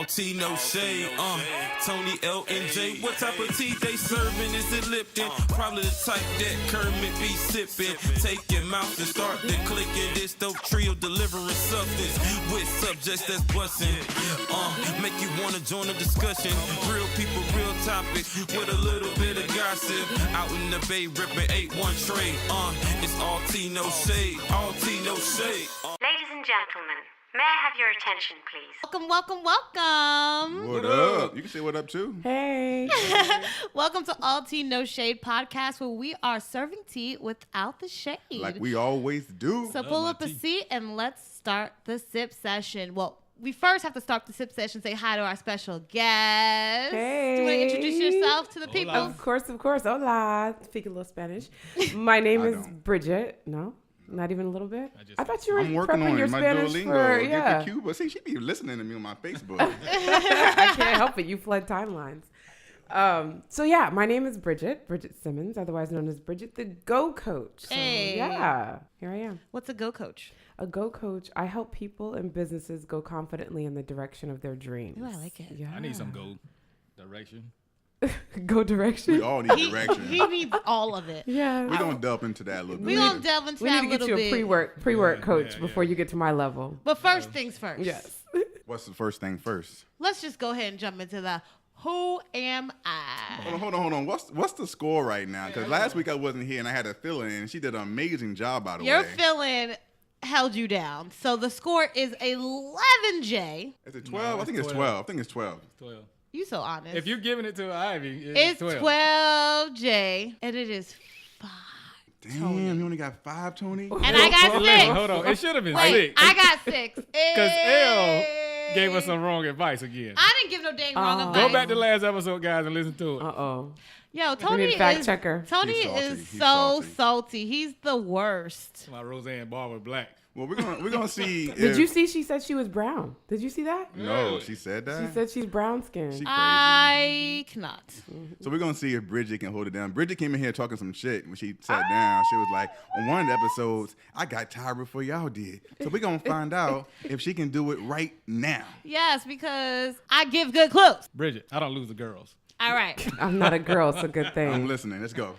tea, no shade. Tony L and J, what type of tea they serving? Is it Lipton? Probably the type that Kermit be sipping. Take your mouth and start to clicking. This dope trio delivering substance with subjects that's busting. Make you wanna join the discussion. Real people, real topics with a little bit of gossip. Out in the Bay, ripping 8-1 trade. It's all tea, no shade. All tea, no shade. Ladies and gentlemen, may I have your attention, please? Welcome. What up? You can say what up too. Hey. Welcome to All Tea No Shade podcast, where we are serving tea without the shade. Like we always do. So pull up a seat and let's start the sip session. Well, we first have to start the sip session. Say hi to our special guest. Hey. Do you want to introduce yourself to the people? Of course. Hola. Speak a little Spanish. My name is Bridgette. No? Not even a little bit? I thought you were prepping your my Spanish Duolingo. for, yeah. Get the Cuba. See, she be listening to me on my Facebook. I can't help it. You flood timelines. So yeah, my name is Bridgette Simmonds, otherwise known as Bridgette the Go Coach. So, Hey. Yeah, here I am. What's a Go Coach? A Go Coach. I help people and businesses go confidently in the direction of their dreams. Ooh, I like it. Yeah. I need some go direction. Go direction. We all need direction. He needs all of it. Yeah. We're going to delve into that a little bit. We're going to delve into We that need a to get little you a bit. pre-work coach before you get to my level. But first things first. Yes. What's the first thing first? Let's just go ahead and jump into the who am I? Hold on. What's the score right now? Because last week I wasn't here and I had a fill-in, and she did an amazing job, by the Your way. feeling held you down. So the score is 11J. Is it 12? No, I think it's 12. 12. I think it's 12. 12. You so honest. If you're giving it to Ivy, it's 12. 12J, and it is 5. Damn, you only got 5, Tony? And I got 6. Hold on. It should have been Wait, 6. I got 6. Because L gave us some wrong advice again. I didn't give no dang wrong Oh. advice. Go back to last episode, guys, and listen to it. Uh-oh. Yo, Tony need a fact is checker. Tony He's salty. is He's so salty. salty. He's the worst. My Roseanne Barber Black. Well, we're gonna see. Did you see she said she was brown? Did you see that? No, she said that. She said she's brown skinned. She crazy. I cannot. So we're gonna see if Bridget can hold it down. Bridget came in here talking some shit when she sat down. She was like, on one of the episodes, I got tired before y'all did. So we're gonna find out if she can do it right now. Yes, because I give good clues. Bridget, I don't lose the girls. All right. I'm not a girl, so good I'm thing. listening. Let's go.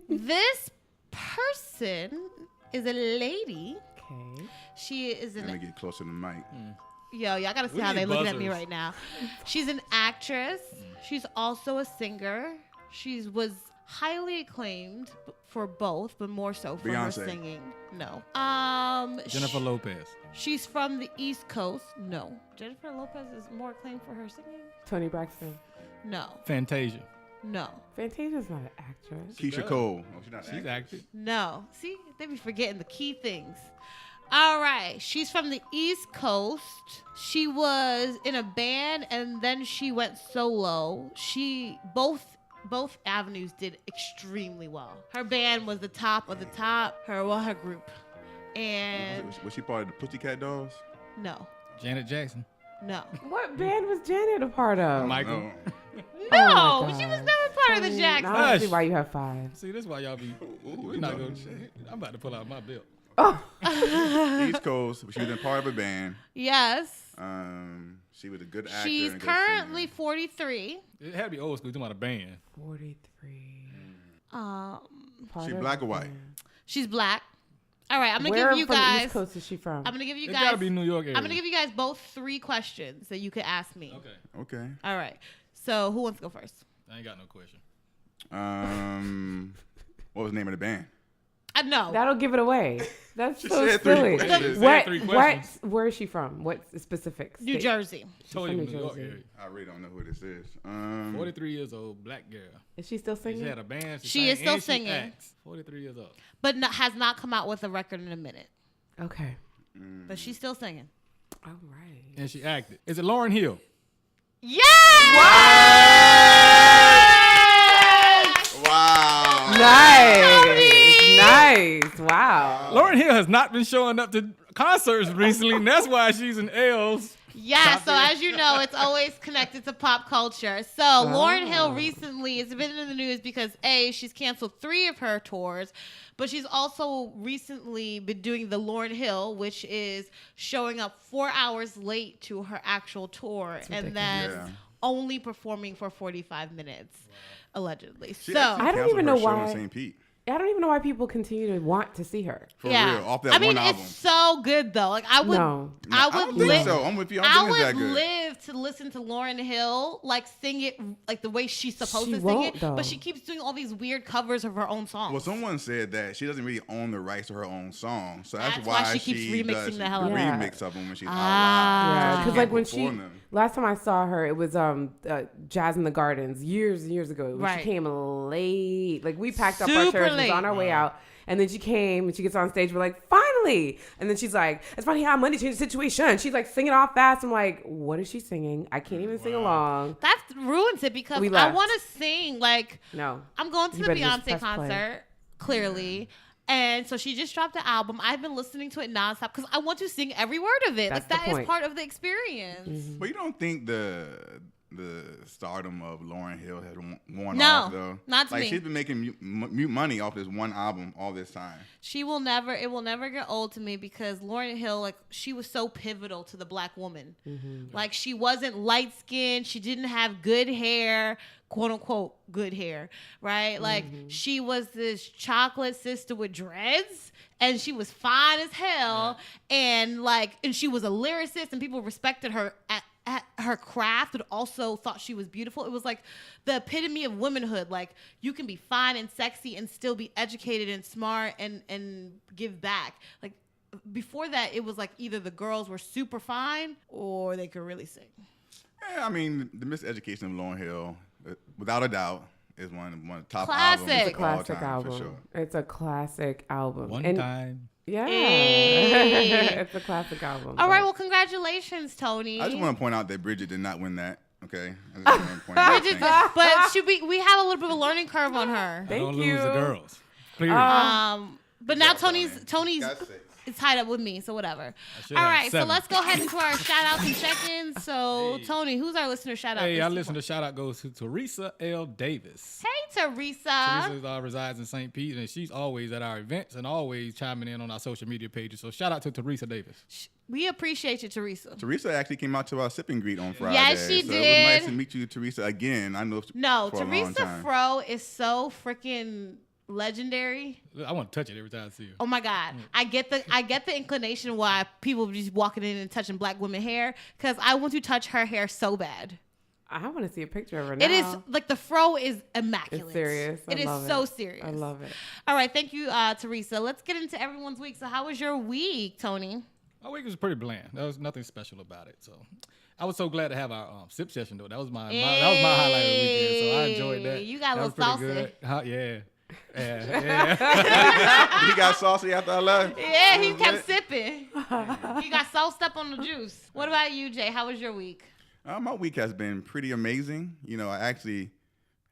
This person is a lady. Okay. She is Let me an get closer to the mic. y'all gotta see We how need they looking at me buzzers. right now. She's an actress. She's also a singer. She was highly acclaimed for both, but more so for Beyonce. her singing. No. Jennifer Lopez. She's from the East Coast. No. Jennifer Lopez is more acclaimed for her singing. Tony Braxton. No. Fantasia. No. Fantasia's not an actress. Keisha does. Cole. Oh, she's not She's acting. active. No. See, they be forgetting the key things. All right. She's from the East Coast. She was in a band and then she went solo. She both avenues did extremely well. Her band was the top of the top. Her group. And Was she part of the Pussycat Dolls? no. Janet Jackson. No. What band was Janet a part of? Michael. No. No, my she was God. never part of the Tony, Jacksons. now I see Hush. why you have 5. See, this is why y'all be. Ooh, We're not talking going shit. I'm about to pull out my belt. East Coast. She was in part of a band. Yes. She was a good actor. She's and a good currently singer. 43. It had to be old school. You're talking about a band. 43. Um, Part She of black the or white? band. she's black. All right, I'm gonna Where give you from the guys. East Coast is she from? I'm gonna give you It guys. gotta be New York area. I'm gonna give you guys both 3 questions that you could ask me. Okay. Okay. All right. So who wants to go first? I ain't got no question. What was the name of the band? No. That'll give it away. That's She so said 3 silly. questions. Said 3 questions. Where is she from? What specifics? New Jersey. Told from you New New York Jersey. area. I really don't know who this is. 43 years old, black girl. Is she still She singing? had a band. She sang, is still and she singing. acts. 43 years old. But has not come out with a record in a minute. Okay. But she's still singing. All right. And she acted. Is it Lauryn Hill? Yes! Wow. Nice. Wow. Lauryn Hill has not been showing up to concerts recently, and that's why she's in L's Yeah, so as you know, it's always connected to pop culture. So Lauryn Hill recently has been in the news because she's canceled 3 of her tours, but she's also recently been doing the Lauryn Hill, which is showing up 4 hours late to her actual tour and then only performing for 45 minutes, allegedly. She So actually I don't canceled even her know show in why. St. Pete. I don't even know why people continue to want to see her. For real, off that one album. It's so good though. Like I would I don't think so. I'm with you. I I don't think it's that would good. live to listen to Lauryn Hill like sing it like the way she's supposed She to sing won't, it, though. but she keeps doing all these weird covers of her own songs. Well, someone said that she doesn't really own the rights to her own song, so that's why why she keeps remixing does the hell out of it. remix of them when she's out Ah. loud. Yeah, So because she like can't when perform them. last time I saw her, it was Jazz in the Gardens years and years ago. When Right. She came late. Like we packed up Super our chairs, was late. on our way out. And then she came and she gets on stage. We're like, finally. And then she's like, it's funny how money changed the situation. She's like singing off fast. I'm like, what is she singing? I can't even sing along. That ruins it because We I left. want to sing like No. I'm going to You the better just Beyonce press play. concert, clearly. And so she just dropped the album. I've been listening to it nonstop because I want to sing every word of it. That's like the that is point. part of the experience. But you don't think the stardom of Lauryn Hill has worn No, off though? not to like me. she's been making mute money off this one album all this time. It will never get old to me because Lauryn Hill, like, she was so pivotal to the black woman. Like, she wasn't light skinned. She didn't have good hair, quote unquote, good hair, right? Like, she was this chocolate sister with dreads and she was fine as hell. And she was a lyricist and people respected her at her craft, but also thought she was beautiful. It was like the epitome of womanhood. Like, you can be fine and sexy and still be educated and smart and give back. Like, before that, it was like either the girls were super fine or they could really sing. Yeah, I mean, the Miseducation of Lauryn Hill, without a doubt, is one of the top Classic. albums It's a classic of all time, album. for sure. It's a classic album. One And- time. Yeah. Hey. It's a classic album. All right, well, congratulations, Tony. I just want to point out that Bridget did not win that. Okay, I just want to point out Bridget, that. but we have a little bit of a learning curve on her. I Thank don't you. lose the girls. Clearly. But now Got Tony's got 6. is tied up with me, so whatever. should All have right, so 7. let's go ahead into our shout outs and check-ins. So, Tony, who's our listener shout out? Hey, our listener shout out goes to Teresa L. Davis. Hey, Teresa. Teresa resides in St. Pete, and she's always at our events and always chiming in on our social media pages. So shout out to Teresa Davis. We appreciate you, Teresa. Teresa actually came out to our sip and greet on Friday. Yes, she so did. It was nice to meet you, Teresa, again. I know No, for a long Teresa time. Fro is so freaking legendary. I want to touch it every time I see her. Oh my God. I get the inclination why people just walking in and touching black women hair because I want to touch her hair so bad. I want to see a picture of her now. It is like the fro is immaculate. It's serious. I It is love so it. serious. I love it. All right, thank you, Teresa. Let's get into everyone's week. So, how was your week, Tony? My week was pretty bland. There was nothing special about it. So I was so glad to have our sip session though. That was my highlight of the weekend. So I enjoyed that. You got a That was little pretty saucy. good. Yeah. Yeah. He got saucy after I left. Yeah, he kept sipping. He got sauced up on the juice. What about you, Jay? How was your week? My week has been pretty amazing. You know, I actually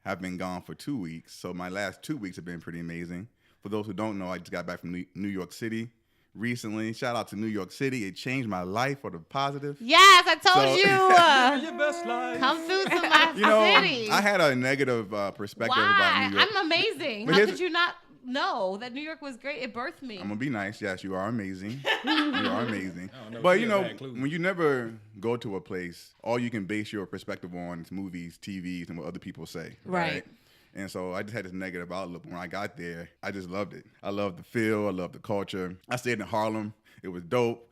have been gone for 2 weeks, so my last 2 weeks have been pretty amazing. For those who don't know, I just got back from New York City recently. Shout out to New York City. It changed my life for the positive. Yes, I told So- you. Your best life. Come through to my You know, city. I had a negative perspective about Why? New York. I'm amazing. But How here's- could you not know that New York was great? It birthed me. I'm gonna be nice. Yes, you are amazing. You are amazing. never But feel you know, bad including. when you never go to a place, all you can base your perspective on is movies, TVs, and what other people say. Right. And so I just had this negative outlook. When I got there, I just loved it. I loved the feel. I loved the culture. I stayed in Harlem. It was dope.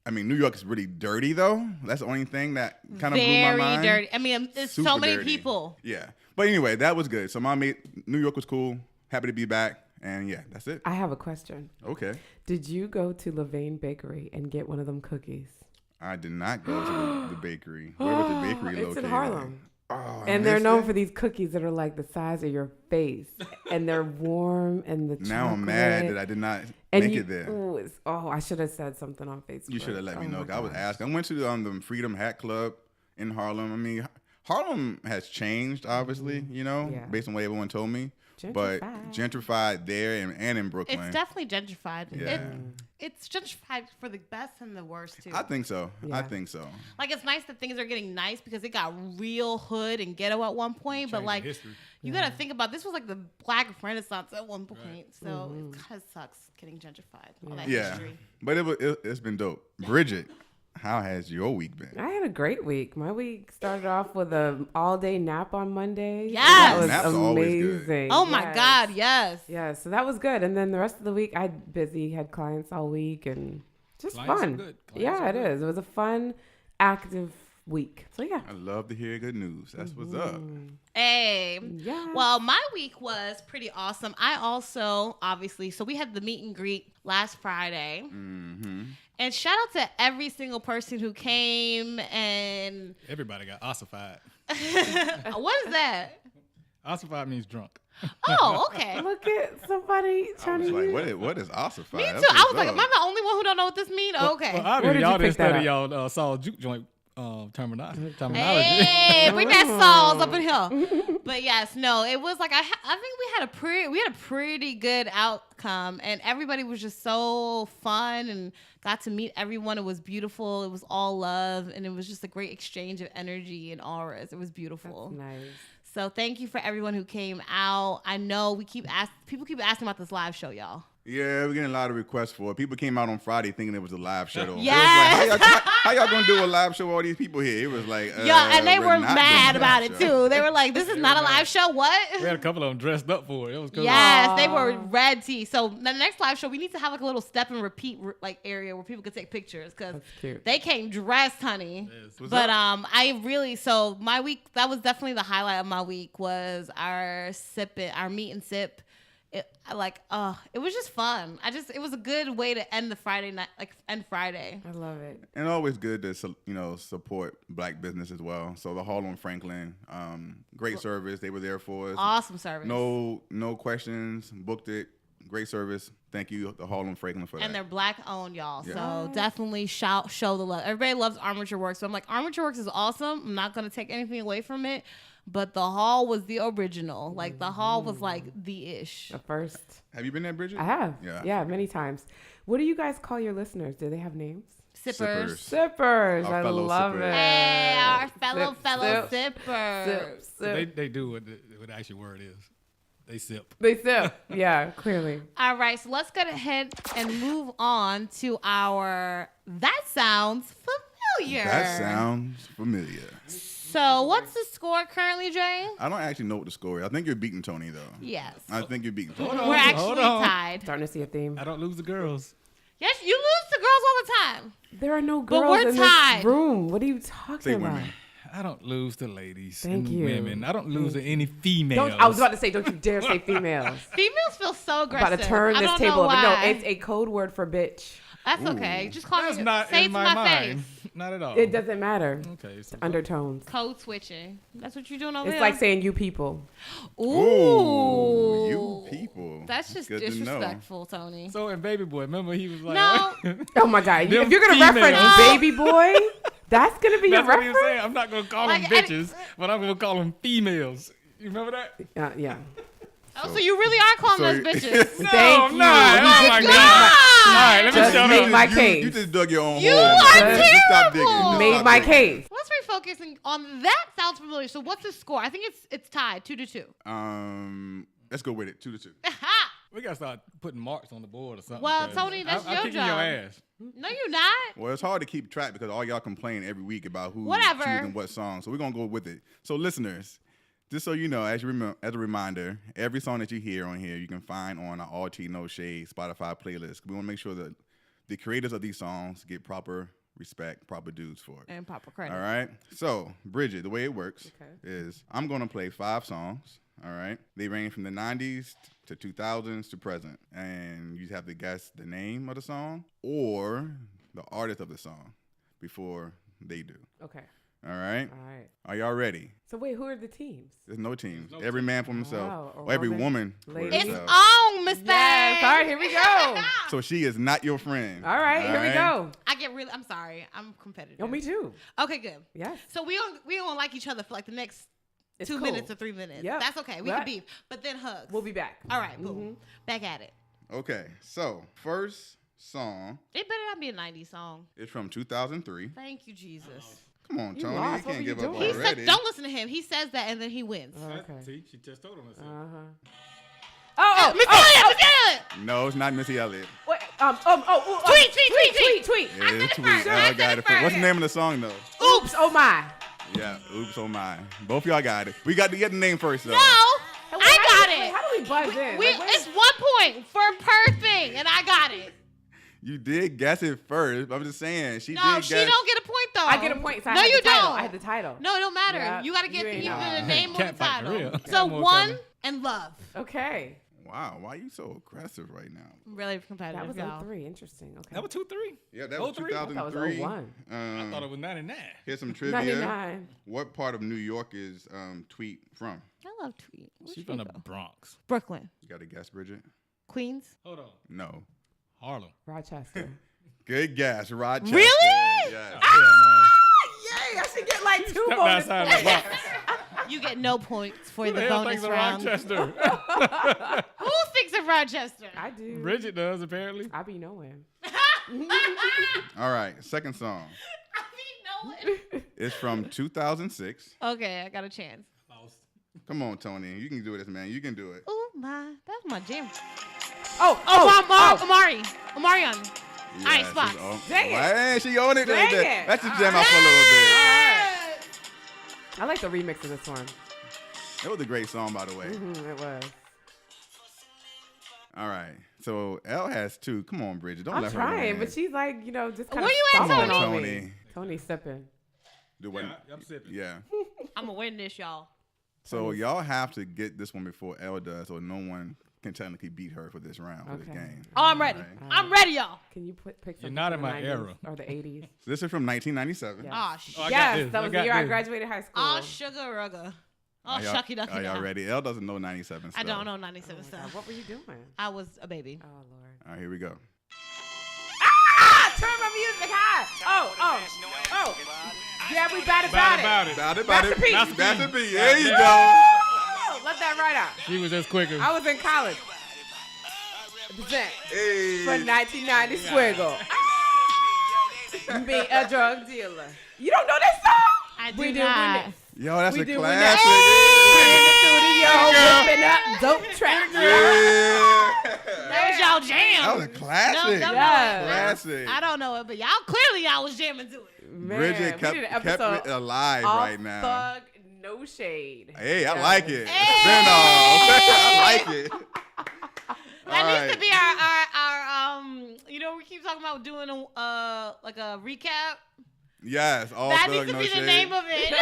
I mean, New York is really dirty, though. That's the only thing that kind of blew my Very mind. dirty. I mean, there's so Super many dirty. people. Yeah. But anyway, that was good. So New York was cool. Happy to be back. And yeah, that's it. I have a question. Okay. Did you go to Levain Bakery and get one of them cookies? I did not go to the bakery. Where was the bakery located? It's in Harlem. Oh, I And they're missed known it? for these cookies that are like the size of your face. And they're warm and the Now I'm mad chocolate. that I did not And make you, it there. ooh, I should have said something on Facebook. You should have let me Oh know. my I was gosh. asking. I went to the Freedom Hat Club in Harlem. I mean, Harlem has changed, obviously, you know, Yeah. based on what everyone told me. but gentrified there and in Brooklyn. It's definitely gentrified. Yeah. It's gentrified for the best and the worst too. I think so. Yeah. I think so. Like it's nice that things are getting nice because it got real hood and ghetto at one point, but like you got to think about this was like the Black Renaissance at one point, so it kind of sucks getting gentrified. All that history. But it's been dope. Bridgette, how has your week been? I had a great week. My week started off with a all-day nap on Monday. Yes. That was Naps are always good. amazing. Oh my God, yes. Yeah, so that was good. And then the rest of the week, I had busy, had clients all week, and just Clients are fun. good. Clients Yeah, are it good. is. It was a fun, active week. So yeah. I love to hear good news. That's what's up. Hey. Yeah. Well, my week was pretty awesome. I also, obviously, so we had the meet and greet last Friday. Mm-hmm. And shout out to every single person who came and Everybody got ossified. what is that? Ossified means drunk. Oh, okay. Look at somebody I trying was to like, what is ossified? Me too. That's I was what's like, up. am I the only one who don't know what this means? Okay. Well, Where obviously, did y'all you didn't pick that study up? y'all Saul juke joint terminology. Hey, bring that sauce up in here. But yes, no, it was like I think we had a pretty good outcome, and everybody was just so fun and got to meet everyone. It was beautiful. It was all love, and it was just a great exchange of energy and auras. It was beautiful. Nice. So thank you for everyone who came out. I know people keep asking about this live show, y'all. Yeah, we're getting a lot of requests for it. People came out on Friday thinking it was a live show. Though. Yes. It was like, how y'all gonna do a live show with all these people here? It was like, Yeah, and they we're were not mad doing a about live it show. too. They were like, "This is not a live show." What? We had a couple of them dressed up for it. It was cool. Yes, they were red tea. So the next live show, we need to have like a little step and repeat like area where people could take pictures because That's cute. they came dressed, honey. What's But up? I really my week, that was definitely the highlight of my week was our meet and sip. It was just fun. It was a good way to end the Friday night, end Friday. I love it. And always good to support Black business as well. So the Harlem Franklin, great service. They were there for us. Awesome service. No questions. Booked it. Great service. Thank you, the Harlem Franklin, for that. And they're Black owned, y'all. Yeah. So definitely show the love. Everybody loves Armature Works. So I'm like, Armature Works is awesome. I'm not going to take anything away from it. But the hall was the original. Like, the hall was like the ish. The first. Have you been there, Bridget? I have. Yeah. Yeah, many times. What do you guys call your listeners? Do they have names? Sippers. Sippers. Our I fellow love sippers. it. Hey, our fellow Sip, sippers. Sip. They do what the actual word is. They sip. They sip. Yeah, clearly. All right, so let's go ahead and move on to our That Sounds Familiar. That sounds familiar. So what's the score currently, Jay? I don't actually know what the score is. I think you're beating Tony, though. Yes. I think you're beating Tony. Hold We're on, actually hold on. tied. Starting to see a theme. I don't lose the girls. Yes, you lose to girls all the time. There are no But girls we're in tied. this room. What are you talking Say about? women. I don't lose to ladies Thank and you. women. I don't lose to any females. I was about to say, don't you dare say females. Females feel so aggressive. About to turn I this don't table know over. No, why. it's a code word for bitch. That's Ooh. okay. Just call That's me. not say it in to my my mind. face. Not at all. It doesn't matter. Okay. So Undertones. Code switching. That's what you're doing over It's there. like saying you people. Ooh. You people. That's just good to know. disrespectful, Tony. So in Baby Boy, remember he was like, No. Oh my God. Them If you're going to females. reference baby boy, that's going to be your that's what he was reference? saying. I'm not gonna call them Like, bitches, but I'm gonna call them females. You remember that? Yeah. Oh, so you really are calling so us you- bitches. No, Thank I'm you. not. You Oh just my made God. God. All right, let me Just shut made up. my You case. just dug your own You hole. are Just stop digging. terrible. Just Made stop my digging. case. Let's refocus on that. Sounds familiar. So what's the score? I think it's tied 2-2. Let's go with it. 2-2. Ha! We gotta start putting marks on the board or something. Well, 'cause Tony, that's I'm your kicking job. your ass. No, you're not. Well, it's hard to keep track because all y'all complain every week about who's Whatever. choosing what song. So we're going to go with it. So listeners, just so you know, as a reminder, every song that you hear on here, you can find on our All Tea No Shade Spotify playlist. We want to make sure that the creators of these songs get proper respect, proper dues for it. And proper credit. All right? So, Bridget, the way it works Okay. is I'm going to play 5 songs. All right? They range from the 90s to 2000s to present. And you have to guess the name of the song or the artist of the song before they do. Okay. All right? All right. Are y'all ready? So wait, who are the teams? There's no teams. Every man for himself. Wow, Or every woman, woman for lady. It's herself. on, Miss Yes. Thing. All right, here we go. So she is not your friend. All right, here we go. I'm sorry. I'm competitive. Oh, me too. Okay, good. Yes. So we don't like each other for like the next It's 2 cool. minutes or 3 minutes. Yep. That's okay. We Yep. can beef. But then hugs. We'll be back. All right, boom. Back at it. Okay, so first song It better not be a 90s song. is from 2003. Thank you, Jesus. Come on, You Tony. lost. You What can't were give you up doing? He already. said, don't listen to him. He says that and then he wins. Okay. See, she just told him herself. Oh, Missy Elliott! No, it's not Missy Elliott. Wait, tweet. It is Tweet. first. I I said got it it. First. What's the first. name of the song though? Oops, oh my. Yeah, Oops, oh my. Both of y'all got it. We got to get the name first though. No, I got it. How do we buzz in? Like, wait. It's 1 point for per thing, and I got it. You did guess it first. But I'm just saying she No, did she guess. don't get a point though. I get a point. So No, I had you the title. don't. I had the title. No, it don't matter. Yeah, You got to get you ain't either know. the name or the Can't fight for title. real. So Got more 1 coming. and love. Okay. Wow, why are you so aggressive right now? I'm really competitive. That was y'all. 03. Interesting. Okay. That was 2-3. Yeah, that was 03? 2003. I thought it was 01. I thought it was 99. Here's some trivia. 99. What part of New York is Tweet from? I love Tweet. Where'd She's she from the go? Bronx. Brooklyn, You got to guess, Bridget? Queens. Hold on. No. Harlem. Rochester. Good guess, Rochester. Really? Yes. Yay! I should get like 2 Step more. outside the box. You get no points for Who the the hell bonus thinks of round. Rochester? Who thinks of Rochester? I do. Bridget does, apparently. I be knowing. All right, second song. I mean, no one. It's from 2006. Okay, I got a chance. Lost. Come on, Tony. You can do this, man. You can do it. Oh my, that's my jam. Oh, Omarion. Ice Yes, box. it's all- Dang it. Man, she owned it. Dang That- it. That's just jam out for a little bit. I like the remix of this one. It was a great song, by the way. It was. All right. So L has 2. Come on, Bridget. Don't I'm let her trying, win. but she's like, you know, just kind Where of you at, stomping Tony? on Tony. me. Tony's sipping. Do what? Yeah, I'm sipping. Yeah. I'm gonna win this, y'all. So y'all have to get this one before L does, so no one can technically beat her for this round, for this Okay. game. Oh, I'm ready. Right. I'm ready, y'all. Can you pick something not from in the my 90s era. or the 80s? So this is from 1997. Yeah. Oh, shit. Oh, I got Yes, this. that I was the got year I this. graduated high school. Oh, sugar rugger. Oh, Are y'all- shucky ducky. Are y'all now. ready? L doesn't know 97 stuff. I don't know 97 Oh my stuff. God, what were you doing? I was a baby. Oh, Lord. All right, here we go. Ah! Turn my music high! Oh! Yeah, we bad about it. About it, Master P. Master P. There you go. Oh, let that right out. She was just quicker. I was in college. Present Hey. for 1990 Squiggle. Be a drug dealer. You don't know that song? I do We do not. win Yo, that's We a do win classic. in the studio, whipping up dope tracks. Yeah. That was y'all jam. That was a classic. No, don't know Yes. it. Classic. I don't know it, but y'all clearly y'all was jamming to it. Man, Bridget we kept did an it episode alive off right now. Thug, no shade. Hey, I Yes. like it. Hey. Spin off. I like it. That All needs right. to be our you know, we keep talking about doing a like a recap. Yes, all That Thug, needs to no be shade. the name of it.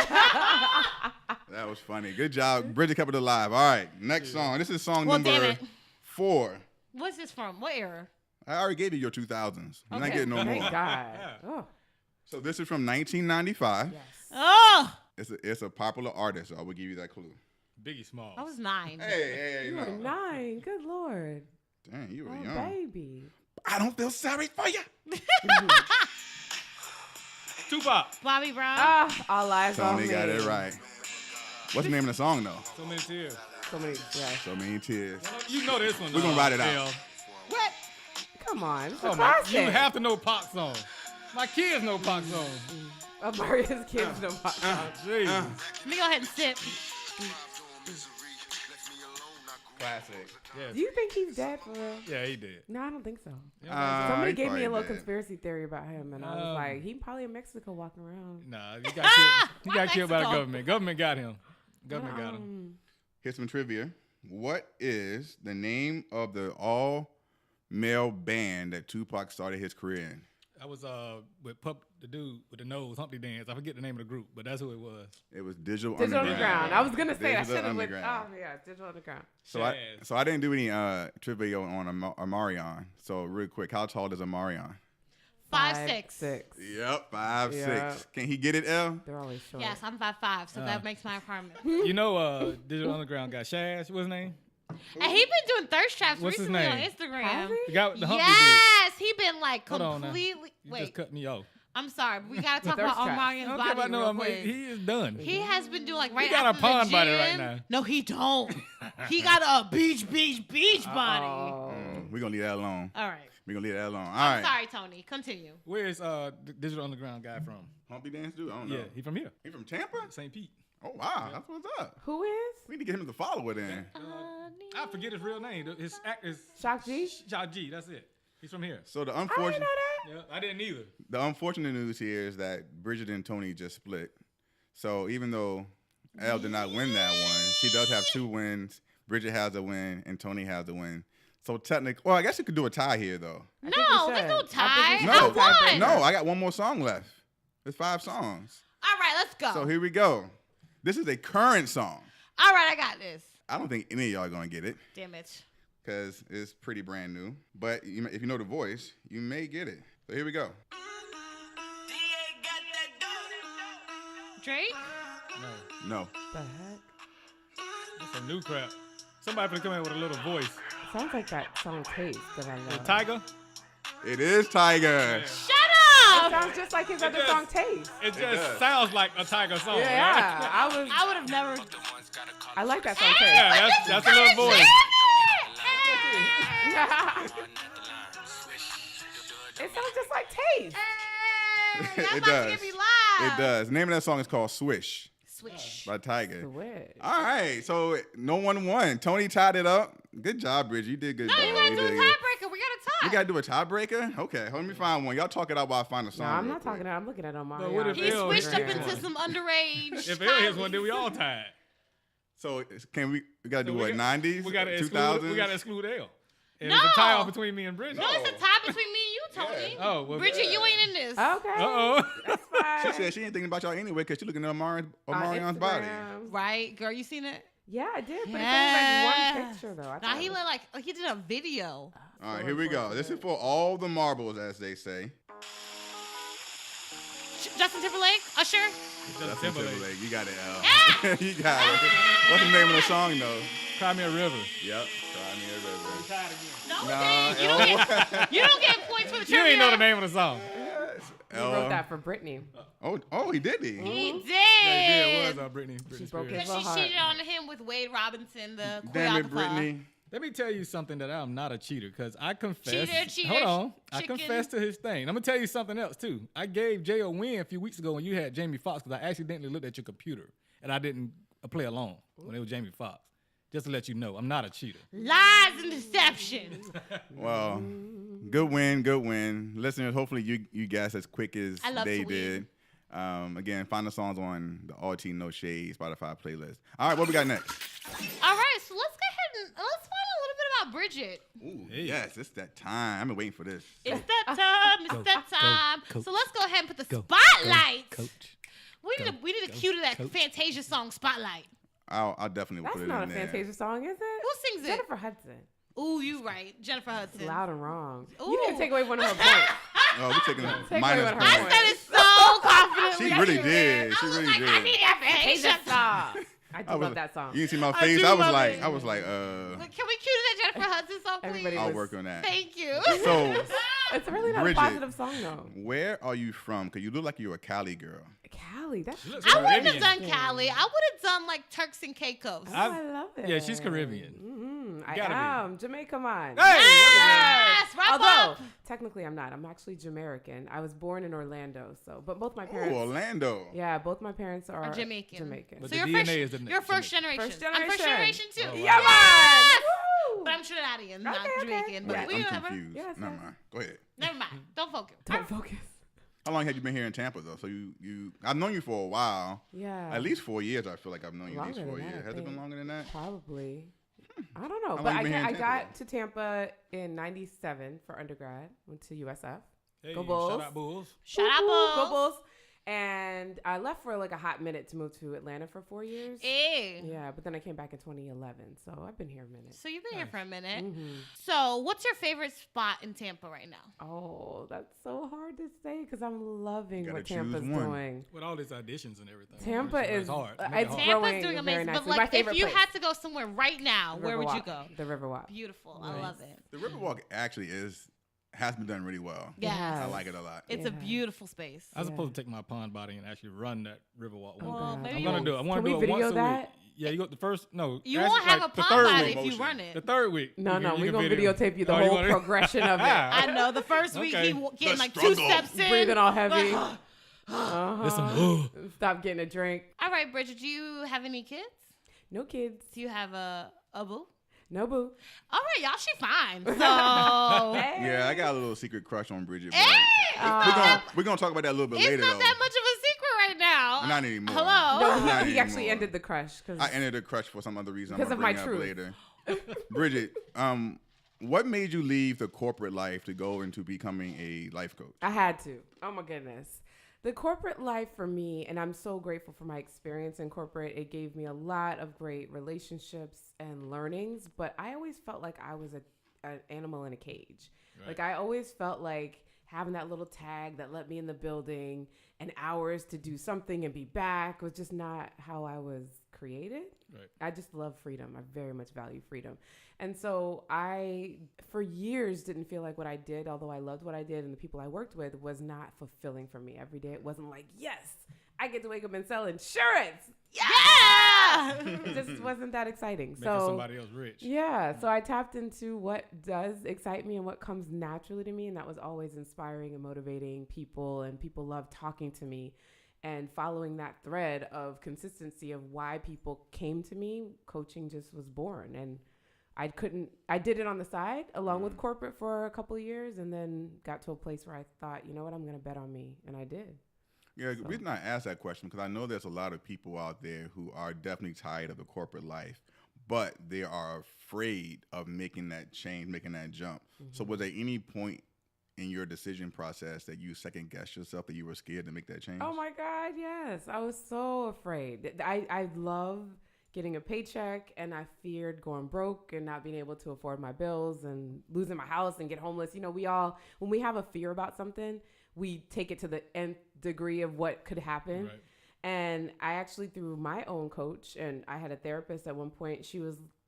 That was funny. Good job. Bridget kept it alive. All right, next song. This is song Well, damn number it. 4. What's this from? What era? I already gave you your 2000s. You're not Okay. getting no Thank more. God. Oh, So this is from 1995. yes. Oh, It's a popular artist, so I will give you that clue. Biggie Smalls. I was 9. Hey, You were no. 9. Good Lord. Dang, you were Oh, young. baby. I don't feel sorry for you. Tupac. Bobby Brown. Ah, all eyes on Tony me. got it right. What's the name of the song, though? So many tears. So many, yes. So Many Tears. You know this one. We're gonna write it out. Phil. What? Come on. It's a Oh, my, classic. you have to know Pac song. My kids know Pac song. Maria's kids know about that. Jeez. Let me go ahead and sip. Classic. Yes. Do you think he's dead for real? Yeah, he did. No, I don't think so. he Somebody gave me probably a little did. conspiracy theory about him, and I was like, he probably in Mexico walking around. Nah, he got killed. He Why got killed by the Mexico? government. Government got him. Government got him. Here's some trivia. What is the name of the all-male band that Tupac started his career in? I was with the dude with the nose, Humpty Dance. I forget the name of the group, but that's who it was. It was Digital Digital Underground. Underground. I was gonna say I Digital should have went. Underground. Oh yeah, Digital Underground. So I didn't do any trivia on Omarion. So real quick, how tall is Omarion? 5'6". 6. Yep, 5'6". Yeah. Can he get it, L? They're always short. Yes, I'm 5'5", so that makes my requirement. You know, Digital Underground got Shaz. What's his name? And he been doing thirst traps What's his recently on name? Instagram. Has he? The guy with the Humpty Yes, he been like Hold on now. completely. dude. You Wait, just cut me off. I'm sorry, but we gotta talk Thirst about traps. Omarion's I don't body care about no. real quick. He is done. He has been doing like right got a after pond the body gym. right now. No, he don't. He got a beach body. Oh. We're going to leave that alone. All right. We're going to leave that alone. All I'm right. sorry, Tony. Continue. Where's Digital Underground guy from? Humpy Dance dude? I don't know. Yeah, he from here, He from Tampa? St. Pete. Oh, wow. That's what's up. Who is? We need to get him to follow it in. I forget his real name. His act is Shock G? Shock G. That's it. He's from here. So the I didn't unfortunate, know that. Yeah, I didn't either. the unfortunate news here is that Bridgette and Tony just split. So even though Elle did not win that one, she does have 2 wins. Bridgette has a win, and Tony has a win. So technically, well, I guess you could do a tie here, though. I think we No, there's should. no I think tie. we No, should. I won. No, I got one more song left. There's 5 songs. All right, let's go. So here we go. This is a current song. All right, I got this. I don't think any of y'all are going to get it Damn it. because it's pretty brand new. But if you know the voice, you may get it. So here we go. Drake? No. The heck? That's some new crap. Somebody finna come in with a little voice. Sounds like that song Taste that I love. Tiger? It is Tiger. Shut It up! sounds just like his other just- song Taste. It just does. sounds like a Tiger song. right? Yeah, I would have never. I like that song Taste. Yeah, that's a little voice. It sounds just like Taste. Y'all It about to does. get me live. It does. The name of that song is called Swish Swish. by Tiger. Switch. All right, so no one won. Tony tied it up. Good job, Bridget. You did good. No, you dog. gotta do a did good. tiebreaker. We gotta tie. You gotta do a tiebreaker? Okay, let me find one. Y'all talk it out while I find a No, song. I'm real not quick. talking. I'm looking at Omar. But what if He Bill switched up hits into one? some underage. If Elle hits one, then we all tied. So can we gotta do So what, we 90s? We gotta 2000s? exclude Elle. And No. it's a tie off between me and Bridget. No, it's a tie between me and you, Tony. Yeah. Oh, well, Bridget, you ain't in this. Okay. Uh-oh. That's fine. She said she ain't thinking about y'all anyway because she looking at Omarion's body. Instagram. Right, girl, you seen it? Yeah, I did, but Yes. it's only like one picture though. I Nah, thought he it was- looked like he did a video. All right, here we go. This is for all the marbles, as they say. Justin Timberlake, Usher. Justin Timberlake. You got it, Al. Yeah. You got it. What's the name of the song, though? Cry Me a River. Yep. Cry Me a River. No, Nah, you don't get points for the You trivia. ain't know the name of the song. He wrote that for Britney. Oh, he did. He Yeah, he did. did. It was Britney. She broke Spears. his Because she heart. cheated on him with Wade Robinson, the Damn it, choreographer. Brittany. Let me tell you something that I'm not a cheater because I confess. Cheater, hold on. I chicken. confess to his thing. I'm going to tell you something else, too. I gave Jay a win a few weeks ago when you had Jamie Foxx because I accidentally looked at your computer and I didn't play along when it was Jamie Foxx. Just to let you know, I'm not a cheater. Lies and deception. Well, good win. Listeners, hopefully you guys as quick as I love they to did. Again, find the songs on the All Teen No Shade Spotify playlist. All right, what we got next? All right, so let's go ahead and let's find out a little bit about Bridget. Ooh, Hey. yes, it's that time. I've been waiting for this. It's that time. It's that time. coach. So let's go ahead and put the Go, spotlight. Coach. We need a cue to that Fantasia song, Spotlight. I'll definitely That's put it not a in there. Fantasia song, is it? Who sings it? Jennifer Hudson. Ooh, you right, Jennifer It's Hudson. loud and wrong. Ooh. You didn't take away one of her points. Oh, we're taking Take minus away what her I points. said it so confidently. She really did. She I was really like, did. I need that Fantasia Fantasia song. song. I do love that song. You didn't see my I face. do I was love like, it. I was like, Can we cue to that Jennifer Hudson song, please? Everybody I'll was- work on that. Thank you. So, It's really not Bridget. a positive song though. where are you from? Because you look like you're a Cali girl. Cali, that's. looks I wouldn't Caribbean. have done Cali. I would have done like Turks and Caicos. Oh, I love it. Yeah, she's Caribbean. I Gotta be. am. Jamaica mine. Hey! Yes, wrap Although up. technically I'm not. I'm actually Jamaican. I was born in Orlando, but both my Oh, parents. Orlando. Yeah, both my parents are Jamaican. Jamaican. But So the you're DNA first, is the you're first Jamaican. generation. First I'm first generation. generation too. Oh, wow. Yeah, man. Woo! But I'm Trinidadian, not Okay, okay. Jamaican. But Yeah. we I'm never. confused. Yes, Never yes. mind. Go ahead. Never mind. Don't focus. Don't focus. How long have you been here in Tampa though? So I've known you for a while. Yeah. At least 4 years. I feel like I've known you at least Longer 4 than that, years. I Has it been think. longer than that? Probably. I don't know. How But long you been here in I Tampa, got though? to Tampa in '97 for undergrad. Went to USF. Hey, Go Bulls. Shout out Bulls. Shut up, Woo, Bulls. Go Bulls. And I left for like a hot minute to move to Atlanta for 4 years. Ew. Yeah, but then I came back in 2011. So I've been here a minute. So you've been here for a minute. Mm-hmm. So what's your favorite spot in Tampa right now? Oh, that's so hard to say because I'm loving Gotta what choose Tampa's one. doing. With all these auditions and everything. Tampa It's is hard. it's Make it hard. growing Tampa's doing very amazing. nicely. But My like, if favorite you place. had to go somewhere right now, where would you Riverwalk. go? The Riverwalk. Beautiful. I love it. The Riverwalk actually is has been done really well. Yeah. I like it a lot. It's a beautiful space. I was supposed to take my pond body and actually run that Riverwalk. Well, maybe I'm gonna do it. I want Can to do we it once video a that? week. Yeah, you go the first. No, You actually, won't have like a the pond third body week. if you run it. The third week. No, you we're can going to videotape you the Oh, you whole wanna- progression of it. I know. The first week Okay. getting The like 2 struggle. steps in. Breathing all heavy. There's some, Stop getting a drink. All right, Bridget, do you have any kids? No kids. Do you have a boo? No boo. All right, y'all, she fine. So Yeah, I got a little secret crush on Bridget. But Hey! we're gonna talk about that a little bit It's later, not though. that much of a secret right now. Not anymore. Hello. No, Not he actually anymore. ended the crush. I ended a crush for some other reason. Because I'm of gonna my bring truth. up later. Bridget, what made you leave the corporate life to go into becoming a life coach? I had to. Oh my goodness. The corporate life for me, and I'm so grateful for my experience in corporate, it gave me a lot of great relationships and learnings, but I always felt like I was an animal in a cage. Right. Like I always felt like having that little tag that let me in the building and hours to do something and be back was just not how I was created. Right. I just love freedom. I very much value freedom. And so I, for years, didn't feel like what I did, although I loved what I did and the people I worked with, was not fulfilling for me every day. It wasn't like, yes, I get to wake up and sell insurance. Yeah. It just wasn't that exciting. making So somebody else rich. yeah, so I tapped into what does excite me and what comes naturally to me, and that was always inspiring and motivating people, and people love talking to me. And following that thread of consistency of why people came to me, coaching just was born. And I did it on the side along with corporate for a couple of years, and then got to a place where I thought, you know what, I'm going to bet on me. And I did. Yeah, the reason I asked that question because I know there's a lot of people out there who are definitely tired of the corporate life, but they are afraid of making that change, making that jump. So was there any point in your decision process that you second guessed yourself, that you were scared to make that change? Oh my God, yes. I was so afraid. I love getting a paycheck, and I feared going broke and not being able to afford my bills and losing my house and get homeless. You know, when we have a fear about something, we take it to the nth degree of what could happen. Right. And I actually, through my own coach, and I had a therapist at one point,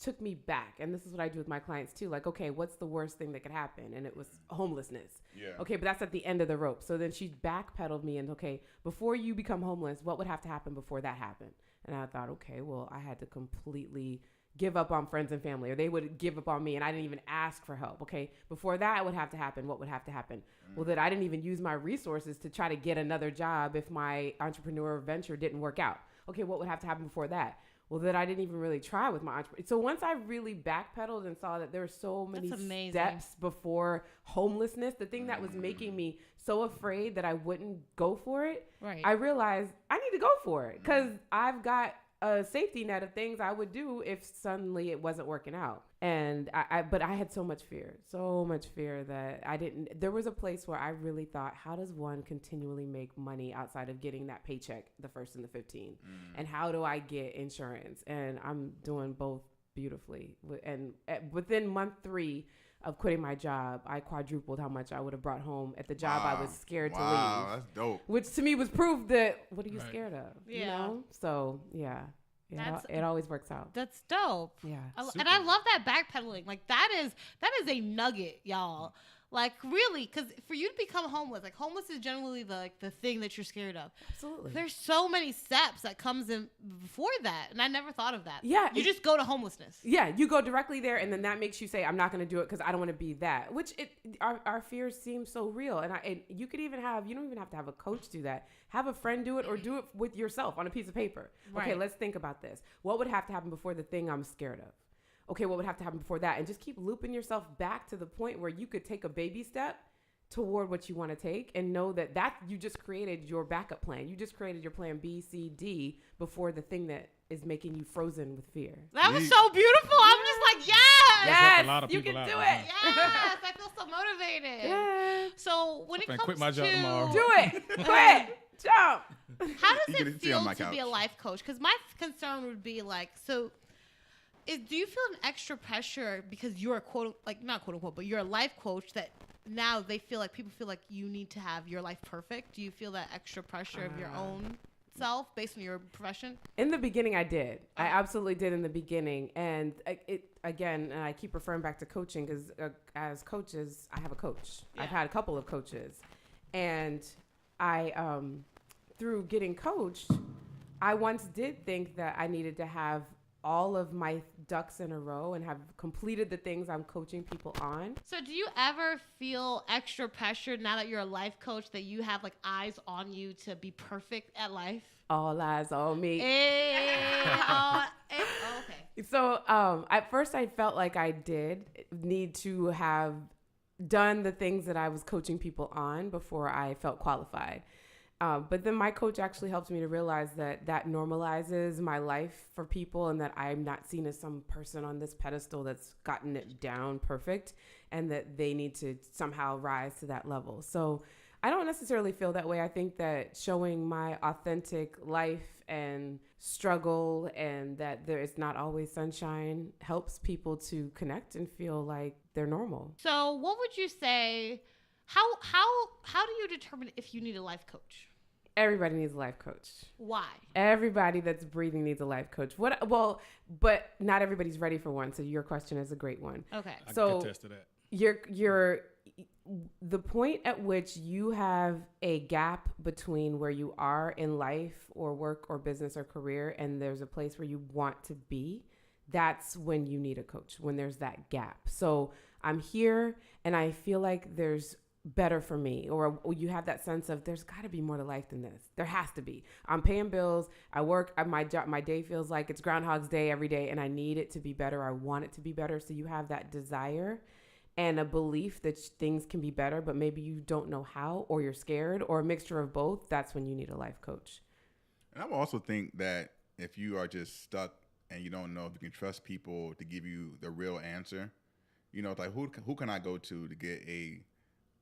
took me back. And this is what I do with my clients too. Like, okay, what's the worst thing that could happen? And it was homelessness. Yeah. Okay, but that's at the end of the rope. So then she backpedaled me and, okay, before you become homeless, what would have to happen before that happened? And I thought, okay, well, I had to completely give up on friends and family, or they would give up on me, and I didn't even ask for help. Okay, before that would have to happen. What would have to happen? Well, that I didn't even use my resources to try to get another job if my entrepreneur venture didn't work out. Okay, what would have to happen before that? Well, that I didn't even really try with my entrepreneur. So once I really backpedaled and saw that there were so many That's amazing. steps before homelessness, the thing that was making me so afraid that I wouldn't go for it, Right. I realized I need to go for it because I've got a safety net of things I would do if suddenly it wasn't working out. And but I had so much fear that there was a place where I really thought, how does one continually make money outside of getting that paycheck, the 1st and the 15th? And how do I get insurance? And I'm doing both beautifully. And within month 3 of quitting my job, I quadrupled how much I would have brought home at the job I was scared to leave. Wow, that's dope. Which to me was proof that, what are you Right. scared of? You Yeah. know? So, yeah. That's- It always works out. That's dope. Yeah. And I love that backpedaling. Like that is a nugget, y'all. Like really, because for you to become homeless, like homeless is generally the thing that you're scared of. Absolutely. There's so many steps that comes in before that, and I never thought of that. Yeah, you just go to homelessness. Yeah, you go directly there, and then that makes you say, I'm not going to do it because I don't want to be that, which our fears seem so real. And you could even you don't even have to have a coach do that. Have a friend do it, or do it with yourself on a piece of paper. Okay, Right. let's think about this. What would have to happen before the thing I'm scared of? Okay, what would have to happen before that? And just keep looping yourself back to the point where you could take a baby step toward what you want to take, and know that you just created your backup plan. You just created your plan B, C, D before the thing that is making you frozen with fear. That was so beautiful. I'm just like, yes, helped a lot of you people can out, do man. it. yes. I feel so motivated. Yeah. So when it finna comes quit my job to tomorrow. Do it. Quit. Jump. how You does can it sit on feel my to be a couch. life coach? Because my concern would be like, do you feel an extra pressure because you're not quote unquote, but you're a life coach that now people feel like you need to have your life perfect? Do you feel that extra pressure of your own itself based on your profession? In the beginning, I did. I absolutely did in the beginning. And again, I keep referring back to coaching because as coaches, I have a coach. Yeah. I've had a couple of coaches. And I, through getting coached, I once did think that I needed to have all of my ducks in a row and have completed the things I'm coaching people on. So do you ever feel extra pressure now that you're a life coach that you have like eyes on you to be perfect at life? All eyes on me. Okay. So at first I felt like I did need to have done the things that I was coaching people on before I felt qualified. But then my coach actually helped me to realize that normalizes my life for people and that I'm not seen as some person on this pedestal that's gotten it down perfect and that they need to somehow rise to that level. So I don't necessarily feel that way. I think that showing my authentic life and struggle and that there is not always sunshine helps people to connect and feel like they're normal. So what would you say, how do you determine if you need a life coach? Everybody needs a life coach. Why? Everybody that's breathing needs a life coach. But not everybody's ready for one. So your question is a great one. Okay. I can attest to that. The point at which you have a gap between where you are in life or work or business or career and there's a place where you want to be, that's when you need a coach, when there's that gap. So I'm here and I feel like there's better for me, or you have that sense of there's got to be more to life than this. There has to be. I'm paying bills. I work. My day feels like it's Groundhog's Day every day, and I need it to be better. I want it to be better. So you have that desire and a belief that things can be better, but maybe you don't know how, or you're scared, or a mixture of both. That's when you need a life coach. And I would also think that if you are just stuck and you don't know if you can trust people to give you the real answer, it's like who can I go to get a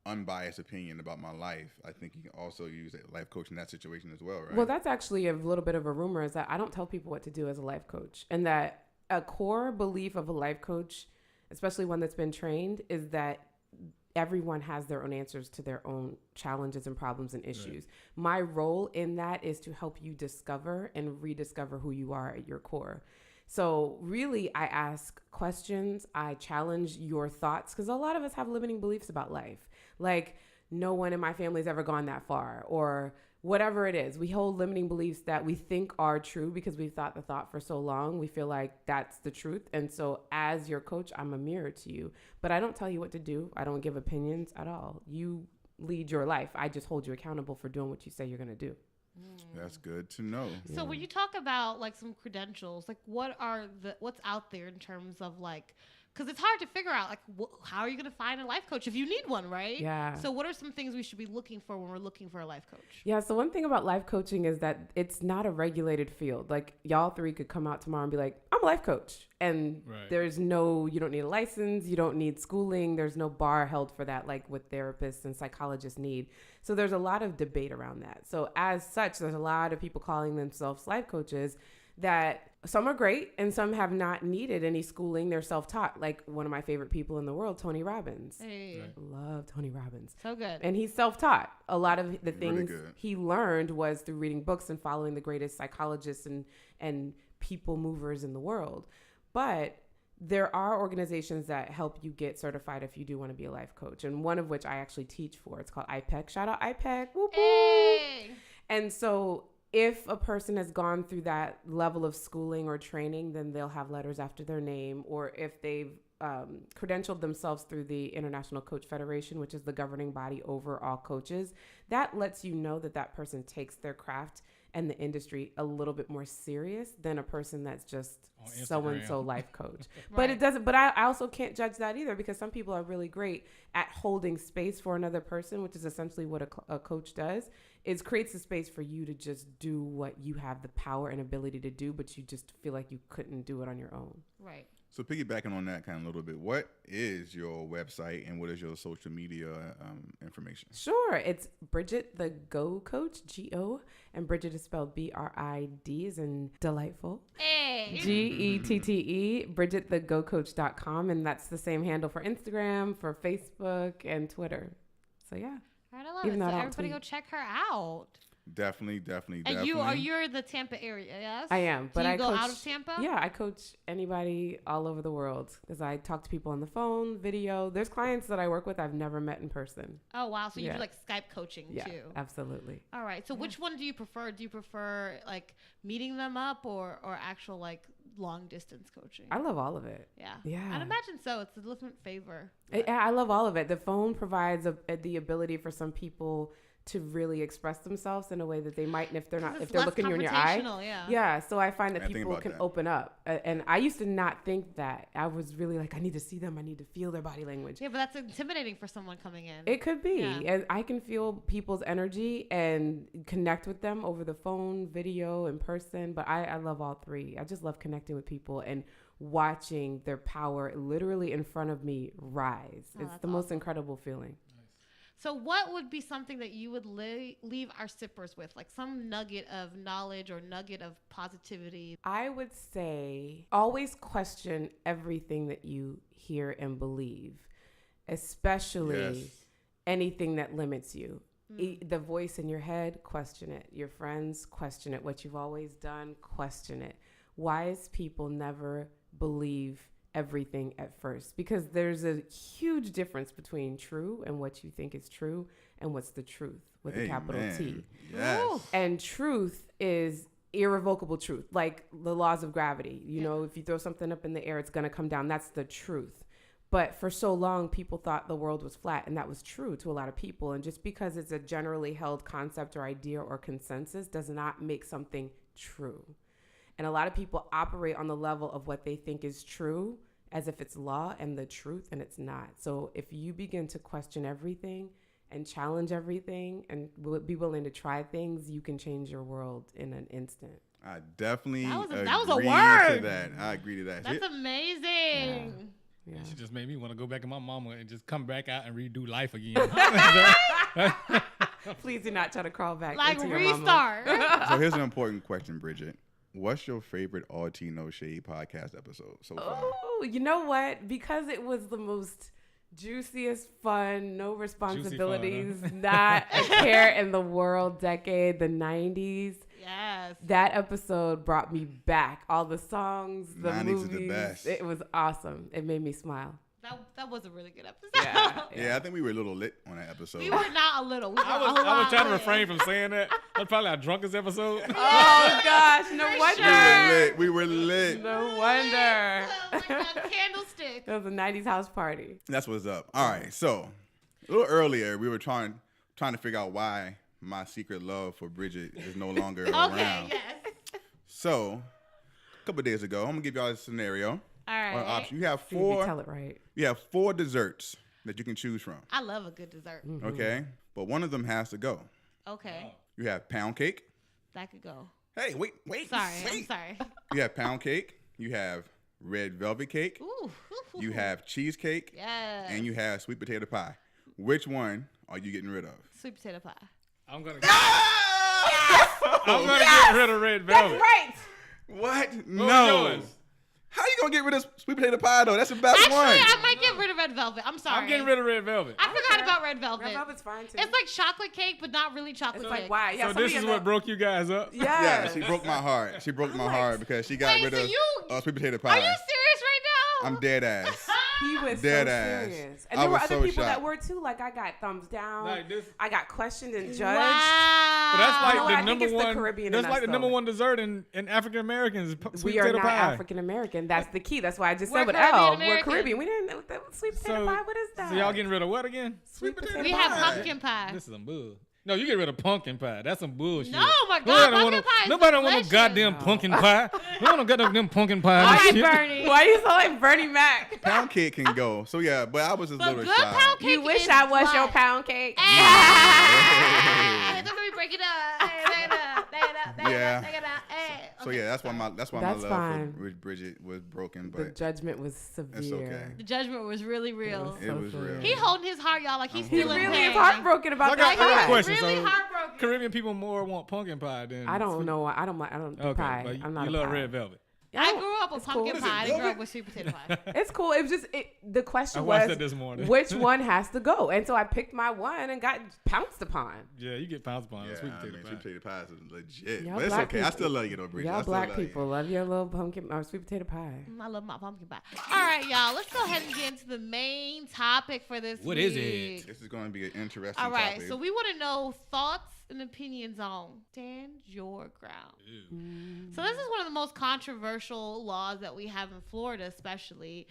unbiased opinion about my life? I think you can also use a life coach in that situation as well, right? Well, that's actually a little bit of a rumor, is that I don't tell people what to do as a life coach, and that a core belief of a life coach, especially one that's been trained, is that everyone has their own answers to their own challenges and problems and issues. Right. My role in that is to help you discover and rediscover who you are at your core. So really, I ask questions. I challenge your thoughts, because a lot of us have limiting beliefs about life. Like, no one in my family has ever gone that far, or whatever it is. We hold limiting beliefs that we think are true because we've thought the thought for so long. We feel like that's the truth. And so as your coach, I'm a mirror to you. But I don't tell you what to do. I don't give opinions at all. You lead your life. I just hold you accountable for doing what you say you're going to do. That's good to know. So when you talk about like some credentials, like what's out there in terms of like, because it's hard to figure out like how are you going to find a life coach if you need one, right? Yeah. So what are some things we should be looking for when we're looking for a life coach? Yeah. So one thing about life coaching is that it's not a regulated field. Like y'all three could come out tomorrow and be like, I'm a life coach. And There's no, you don't need a license. You don't need schooling. There's no bar held for that, like what therapists and psychologists need. So there's a lot of debate around that. So as such, there's a lot of people calling themselves life coaches that some are great and some have not needed any schooling. They're self-taught. Like one of my favorite people in the world, Tony Robbins. Hey. Love Tony Robbins. So good. And he's self-taught. A lot of the things really he learned was through reading books and following the greatest psychologists and people movers in the world. But there are organizations that help you get certified if you do want to be a life coach. And one of which I actually teach for. It's called IPEC. Shout out IPEC. Whoop, whoop. Hey. And so if a person has gone through that level of schooling or training, then they'll have letters after their name. Or if they've credentialed themselves through the International Coach Federation, which is the governing body over all coaches, that lets you know that that person takes their craft and the industry a little bit more serious than a person that's just so-and-so life coach. But it doesn't, but I also can't judge that either, because some people are really great at holding space for another person, which is essentially what a coach does, is creates a space for you to just do what you have the power and ability to do, but you just feel like you couldn't do it on your own. Right. So piggybacking on that kind of a little bit, what is your website and what is your social media information? Sure. It's Bridgette the Go Coach, G-O, and Bridgette is spelled B-R-I-D as in delightful. Hey. G-E-T-T-E, BridgetteTheGoCoach.com, and that's the same handle for Instagram, for Facebook, and Twitter. So yeah. All right, I love it. So everybody go check her out. Definitely, definitely, And definitely. you're the Tampa area, yes? I am, but Do you I go coach, out of Tampa? Yeah, I coach anybody all over the world because I talk to people on the phone, video. There's clients that I work with I've never met in person. Oh wow, so you Yeah. do like Skype coaching Yeah, too. absolutely. All right. So which one do you prefer? Do you prefer like meeting them up or actual like long distance coaching? I love all of it. Yeah. Yeah. I'd imagine so. It's the ultimate favor. I love all of it. The phone provides the ability for some people to really express themselves in a way that they mightn't if they're not, if they're looking you in your eye. Yeah. Yeah. So I find that I think people about can that. open up. And I used to not think that. I was really like, I need to see them. I need to feel their body language. Yeah, but that's intimidating for someone coming in. It could be. Yeah. And I can feel people's energy and connect with them over the phone, video, in person. But I love all three. I just love connecting with people and watching their power literally in front of me rise. Oh, It's that's the most awesome. incredible feeling. So what would be something that you would leave our sippers with? Like some nugget of knowledge or nugget of positivity? I would say always question everything that you hear and believe, especially Yes. anything that limits you. The voice in your head, question it. Your friends, question it. What you've always done, question it. Wise people never believe everything at first because there's a huge difference between true and what you think is true and what's the truth with a capital T. Yes. And truth is irrevocable truth, like the laws of gravity. You know, if you throw something up in the air, it's going to come down. That's the truth. But for so long, people thought the world was flat, and that was true to a lot of people. And just because it's a generally held concept or idea or consensus does not make something true. And a lot of people operate on the level of what they think is true as if it's law and the truth, and it's not. So if you begin to question everything and challenge everything and be willing to try things, you can change your world in an instant. I definitely That was a agree word. to that. I agree to that. That's amazing. Yeah. She just made me want to go back to my mama and just come back out and redo life again. Please do not try to crawl back Like into your mama. restart. So here's an important question, Bridgette. What's your favorite All Tea No Shade podcast episode so far? Oh, you know what? Because it was the most juiciest, fun, no responsibilities, not a care in the world decade, the 90s. Yes. That episode brought me back. All the songs, the 90s movies. is the best. It was awesome. It made me smile. That was a really good episode. Yeah, I think we were a little lit on that episode. We were not a little. We were I a was lot trying to lit. refrain from saying that. That's probably our drunkest episode. Oh, gosh. No wonder. We were lit. No wonder. Oh my God, candlestick. It was a 90s house party. That's what's up. All right, so a little earlier we were trying to figure out why my secret love for Bridgette is no longer Okay, around. yes. So a couple of days ago, I'm gonna give y'all a scenario. All right. Or an option. You have See if you tell four. it right. You have four desserts that you can choose from. I love a good dessert. Okay, but one of them has to go. Okay, You have pound cake. that could go. Hey, wait. Sorry, I'm wait. sorry. You have pound cake. You have red velvet cake. Ooh. You have cheesecake. Yes. And you have sweet potato pie. Which one are you getting rid of? Sweet potato pie. I'm gonna get rid of red velvet. Right. What? What was No. yours? How you gonna get rid of sweet potato pie though? That's the best Actually, one. I might get rid of red velvet. I'm sorry. I'm getting rid of red velvet. I forgot about red velvet. Red velvet's fine, too. It's like chocolate cake, but not really chocolate It's cake. like, why? Yeah, So somebody this is in what the- broke you guys up? Yeah, Yes. she broke my heart. She broke my heart because she got Wait, rid so of you- sweet potato pie. Are you serious right now? I'm dead ass. He was Dead so ass. serious. And I there were was other so people that shocked. were too. Like I got thumbs down. Like this. I got questioned and judged. Wow. But that's like You know what? the I think number it's the one. Caribbean in That's us, like the number though. one dessert in African Americans. Sweet We are potato not pie. African American. That's the key. That's why I just We're said with Caribbean L. We're American. Caribbean. We didn't know what that sweet potato pie. What is that? So y'all getting rid of what again? sweet potato We pie. have pumpkin pie. This is some bull. No, you get rid of pumpkin pie. That's some bullshit. No, my God, Nobody pumpkin wanna- pie is Nobody want no delicious. goddamn pumpkin pie. No one got them pumpkin pie. All and right, shit. Bernie. Why you so like Bernie Mac? Pound cake can go. So yeah, but I was just a But little good shocked. pound cake You wish is I was your what? pound cake. Hey, don't let me break it up. Hey, take it up. Take it up. Take Yeah. it up. Take it up. Hey. So Okay. yeah, that's why my That's love fine. for Bridgette was broken, The but judgment was severe. it's okay. The judgment was really real. It was real. He holding his heart, y'all, like he's He still in really pain. is heartbroken about I got that a pie. question. Really So heartbroken. Caribbean people more want pumpkin pie than I don't sweet- know. I don't do Okay, pie. but I'm not you a love pie. red velvet. I grew up with It's cool. pumpkin pie. I grew up with sweet potato pie. It's cool. It was just the question I watched was it this morning. which one has to go, and so I picked my one and got pounced upon. Yeah, you get pounced upon. Yeah, Sweet potato pie. sweet potato pies is legit. Y'all But it's black okay. I people- still love you though, Bridgette. I Y'all still black love you. people love your little pumpkin or sweet potato pie. I love my pumpkin pie. All right, y'all. Let's go ahead and get into the main topic for this What week. is it? This is going to be an interesting All right, topic. so we want to know thoughts and opinions on stand your ground. So this is one of the most controversial laws that we have in Florida, especially,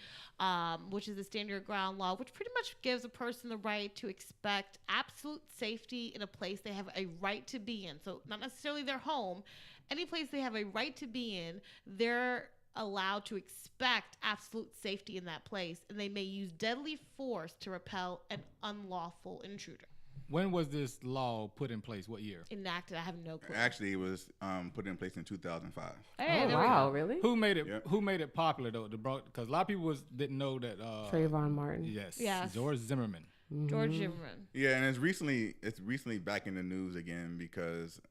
which is the stand your ground law, which pretty much gives a person the right to expect absolute safety in a place they have a right to be in. So not necessarily their home, any place they have a right to be in, they're allowed to expect absolute safety in that place, and they may use deadly force to repel an unlawful intruder. When was this law put in place? What year? Enacted, I have no clue. Actually, it was put in place in 2005. Hey, Oh there we wow, go. really? Who made it? Yep. Who made it popular though? Because a lot of people didn't know that. Trayvon Martin. Yes. Yes. George Zimmerman. George Zimmerman. Yeah, and it's recently back in the news again because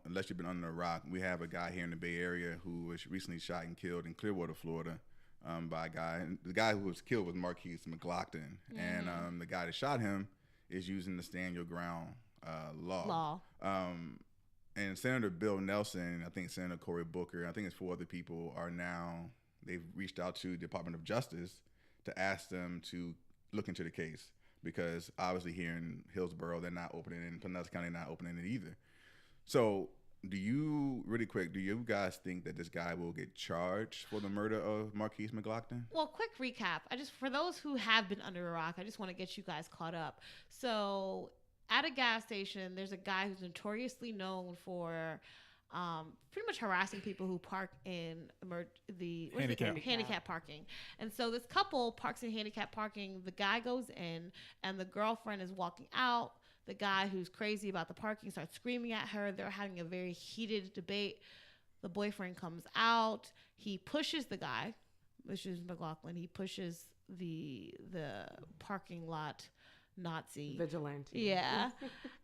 unless you've been under a rock, we have a guy here in the Bay Area who was recently shot and killed in Clearwater, Florida, by a guy. And the guy who was killed was Markeis McGlockton, and the guy that shot him is using the stand your ground law. And Senator Bill Nelson, I think Senator Cory Booker, I think it's 4 other people they've reached out to the Department of Justice to ask them to look into the case because obviously here in Hillsborough, they're not opening it, in Pinellas County, not opening it either. So really quick, do you guys think that this guy will get charged for the murder of Markeis McGlockton? Well, quick recap. For those who have been under a rock, I just want to get you guys caught up. So at a gas station, there's a guy who's notoriously known for pretty much harassing people who park in handicap parking. And so this couple parks in handicap parking. The guy goes in, and the girlfriend is walking out. The guy who's crazy about the parking starts screaming at her. They're having a very heated debate. The boyfriend comes out. He pushes the guy, which is McGlockton. He pushes the parking lot Nazi. Vigilante. Yeah.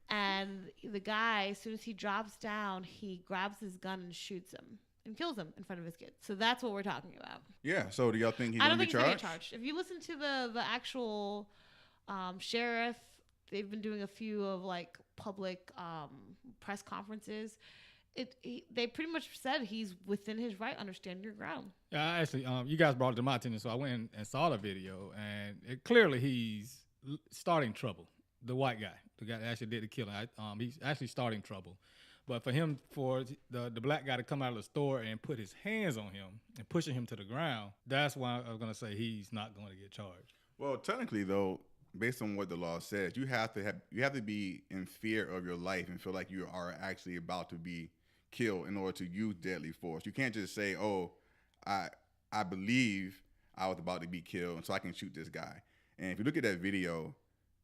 And the guy, as soon as he drops down, he grabs his gun and shoots him and kills him in front of his kids. So that's what we're talking about. Yeah. So do y'all think he's I going don't to think be he's going to charged? get charged. If you listen to the actual sheriff, they've been doing a few of like public press conferences. They pretty much said he's within his right. Understand your ground. Yeah, actually, you guys brought it to my attention, so I went and saw the video, and clearly he's starting trouble. The white guy, the guy that actually did the killing, he's actually starting trouble. But for the black guy to come out of the store and put his hands on him and pushing him to the ground, that's why I was going to say he's not going to get charged. Well, technically, though, based on what the law says, you have to be in fear of your life and feel like you are actually about to be killed in order to use deadly force. You can't just say, "Oh, I believe I was about to be killed, and so I can shoot this guy." And if you look at that video,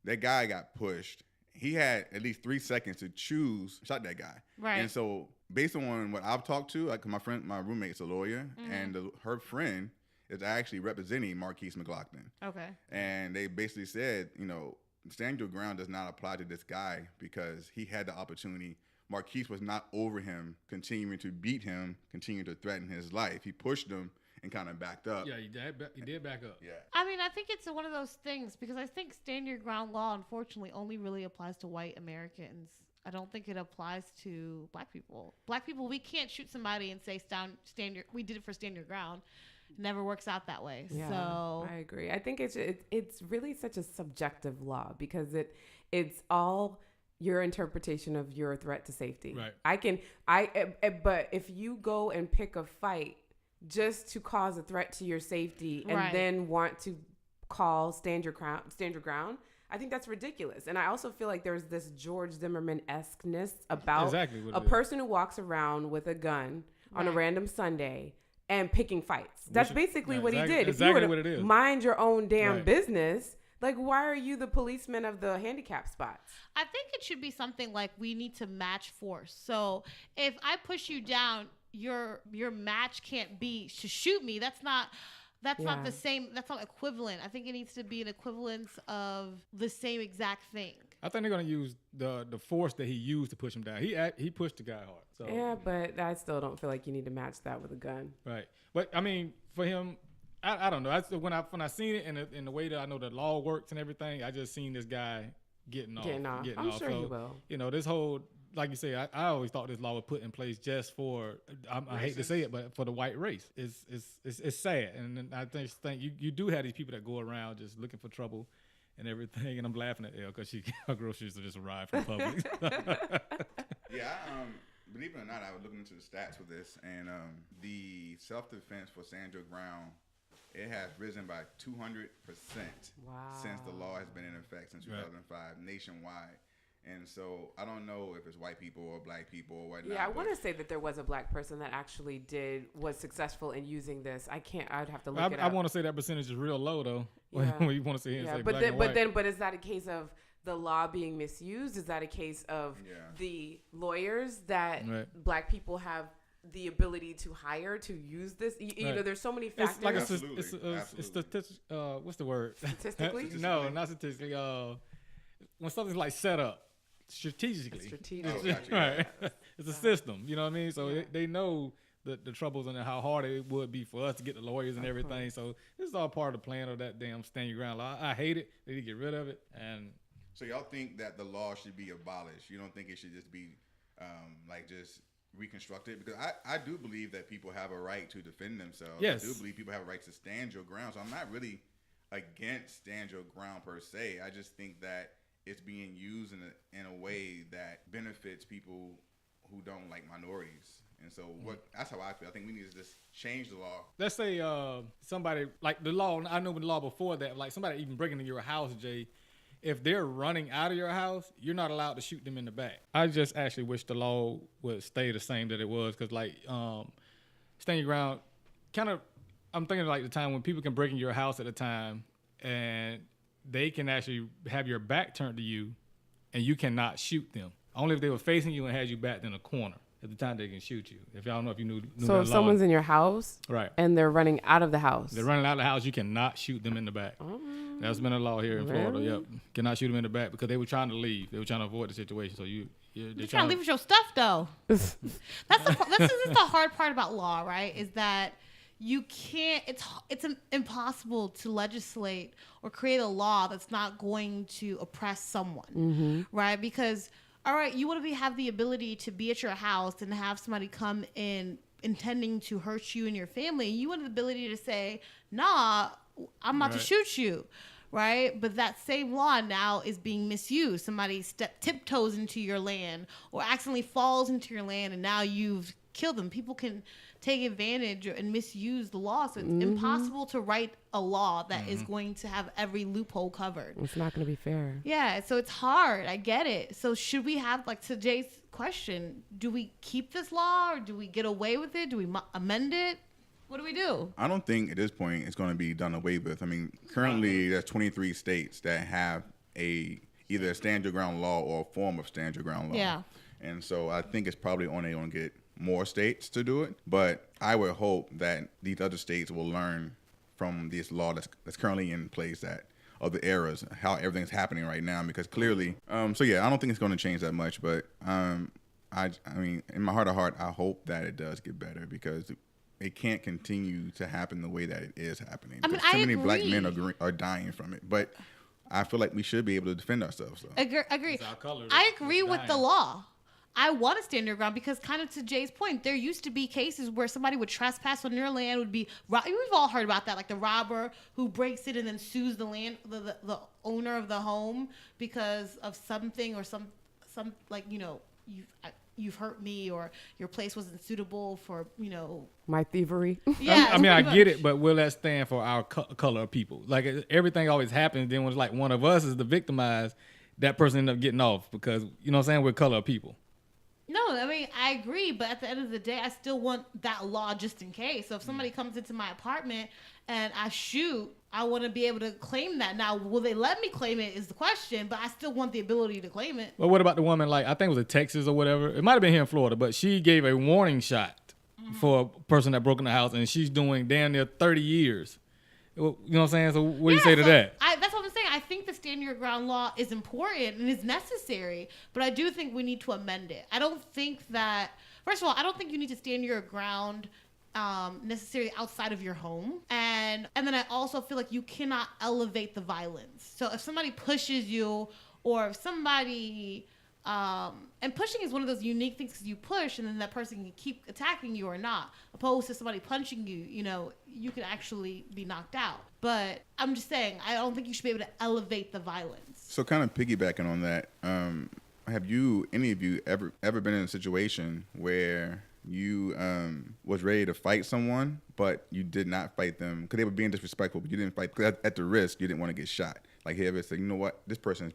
that guy got pushed. He had at least 3 seconds to shot that guy. Right. And so, based on what I've talked to, like my roommate's a lawyer, and her friend is actually representing Markeis McGlockton. Okay. And they basically said, stand your ground does not apply to this guy because he had the opportunity. Markeis was not over him, continuing to beat him, continuing to threaten his life. He pushed him and kind of backed up. Yeah, he did back up. Yeah. I mean, I think it's one of those things because I think stand your ground law, unfortunately, only really applies to white Americans. I don't think it applies to black people. Black people, we can't shoot somebody and say we did it for stand your ground. It never works out that way. Yeah, So I agree. I think it's really such a subjective law because it's all your interpretation of your threat to safety. Right. But if you go and pick a fight just to cause a threat to your safety and Right. then want to call stand your ground, I think that's ridiculous. And I also feel like there's this George Zimmerman-esque-ness about Exactly what a it is. person who walks around with a gun on a Right. random Sunday and picking fights. That's basically yeah, what he exactly- did. exactly If you were what it to is. mind your own damn Right. business, like why are you the policeman of the handicap spots? I think it should be something like we need to match force. So if I push you down, your match can't be to shoot me. That's not the same. That's not equivalent. I think it needs to be an equivalence of the same exact thing. I think they're gonna use the force that he used to push him down. He pushed the guy hard. So Yeah, but I still don't feel like you need to match that with a gun. right. But I mean, for him, I don't know. When I seen it in the way that I know the law works and everything, I just seen this guy getting off. I'm sure he will. You know, this whole, like you say, I always thought this law was put in place just for, I hate to say it, but for the white race. It's sad. And I think you do have these people that go around just looking for trouble and everything. And I'm laughing at Elle because her groceries just arrived from Publix. Yeah, believe it or not, I was looking into the stats for this, and the self-defense for Sandra Brown, it has risen by 200% since the law has been in effect since 2005 nationwide. And so I don't know if it's white people or black people or whatnot. Yeah, I want to say that there was a black person that actually was successful in using this. I'd have to look it up. I want to say that percentage is real low though. Yeah. When you want to say and say but black and white. but is that a case of the law being misused? Is that a case of the lawyers that black people have the ability to hire to use this? You know, there's so many factors. It's like Absolutely. what's the word? Statistically? No, not statistically. When something's like set up strategically. Oh, gotcha. Right. It's a system. You know what I mean? So they know the troubles and how hard it would be for us to get the lawyers and everything. So this is all part of the plan of that damn stand your ground law. I hate it. They need to get rid of it. And so y'all think that the law should be abolished? You don't think it should just be just reconstructed? Because I do believe that people have a right to defend themselves. Yes. I do believe people have a right to stand your ground. So I'm not really against stand your ground per se. I just think that it's being used in a way that benefits people who don't like minorities. And so that's how I feel. I think we need to just change the law. let's say somebody, like the law, I know the law before that, like somebody even breaking into your house, Jay, if they're running out of your house, you're not allowed to shoot them in the back. I just actually wish the law would stay the same that it was, because like stand your ground, kind of, I'm thinking like the time when people can break into your house at a time and they can actually have your back turned to you and you cannot shoot them. Only if they were facing you and had you backed in a corner. At the time they can shoot you. If y'all don't know if you knew So if someone's in your house right, and they're running out of the house. they're running out of the house, you cannot shoot them in the back. That's been a law here in Florida. Yep, cannot shoot them in the back because they were trying to leave. They were trying to avoid the situation. So you're trying to leave with your stuff though. This is the hard part about law, right? Is that you can't. It's impossible to legislate or create a law that's not going to oppress someone, right? Because all right, you want to have the ability to be at your house and have somebody come in intending to hurt you and your family. You want the ability to say, nah, I'm about to shoot you, right? But that same law now is being misused. Somebody tiptoes into your land or accidentally falls into your land and now you've killed them. People can take advantage and misuse the law. So it's impossible to write a law that is going to have every loophole covered. It's not going to be fair. Yeah, so it's hard. I get it. So should we have, like to Jay's question, do we keep this law or do we get away with it? Do we amend it? What do we do? I don't think at this point it's going to be done away with. I mean, currently there's 23 states that have either a stand your ground law or a form of stand your ground law. Yeah. And so I think it's probably only going to get more states to do it. But I would hope that these other states will learn from this law that's currently in place, that of the errors, how everything's happening right now. Because clearly, I don't think it's going to change that much. But I mean, in my heart of heart, I hope that it does get better, because it can't continue to happen the way that it is happening. I mean, Too many black men are dying from it. But I feel like we should be able to defend ourselves. So. Agree. I agree with the law. I want to stand your ground because, kind of to Jay's point, there used to be cases where somebody would trespass on your land, would be we've all heard about that, like the robber who breaks it and then sues the the owner of the home because of something or some like, you know, you've hurt me or your place wasn't suitable for, you know, my thievery. Yeah, I mean, I get it, but will that stand for our color of people? Like everything always happens. Then when it's like one of us is the victimized, that person end up getting off because, you know what I'm saying, we're color of people. No, I mean, I agree, but at the end of the day, I still want that law just in case. So if somebody comes into my apartment and I shoot, I want to be able to claim that. Now, will they let me claim it is the question, but I still want the ability to claim it. Well, what about the woman, like, I think it was in Texas or whatever. It might have been here in Florida, but she gave a warning shot for a person that broke in the house, and she's doing damn near 30 years. You know what I'm saying? So what do you say to that? That's what I'm saying. I I think the stand your ground law is important and is necessary, but I do think we need to amend it. I don't think that, first of all, I don't think you need to stand your ground necessarily outside of your home, and then I also feel like you cannot elevate the violence. So if somebody pushes you, or if somebody and pushing is one of those unique things, because you push and then that person can keep attacking you or not, opposed to somebody punching you, you know, you could actually be knocked out. But I'm just saying, I don't think you should be able to elevate the violence. So kind of piggybacking on that, have any of you ever been in a situation where you was ready to fight someone, but you did not fight them because they were being disrespectful, but you didn't fight because at the risk you didn't want to get shot? Like, you ever said, you know what, this person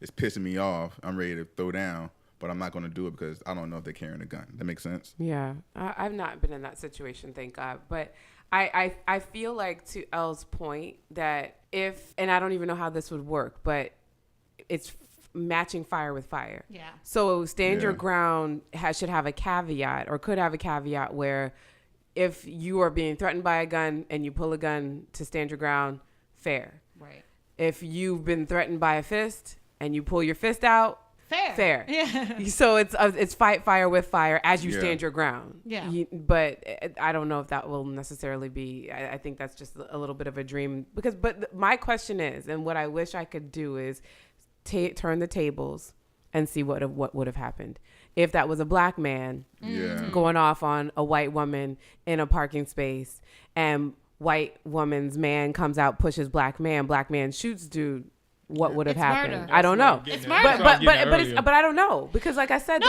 is pissing me off, I'm ready to throw down, but I'm not going to do it because I don't know if they're carrying a gun. That makes sense? Yeah, I've not been in that situation, thank God. But I feel like, to Elle's point, that and I don't even know how this would work, but it's matching fire with fire. Yeah. So stand your ground should have a caveat, or could have a caveat, where if you are being threatened by a gun and you pull a gun to stand your ground, fair. Right. If you've been threatened by a fist and you pull your fist out, fair. Yeah. So it's fight fire with fire as you stand your ground. Yeah. But I don't know if that will necessarily be. I think that's just a little bit of a dream, but my question is, and what I wish I could do is turn the tables and see what would have happened if that was a black man going off on a white woman in a parking space, and white woman's man comes out, pushes black man shoots dude. What would have happened? Murder. I don't know. It's murder. But I don't know, because, like I said,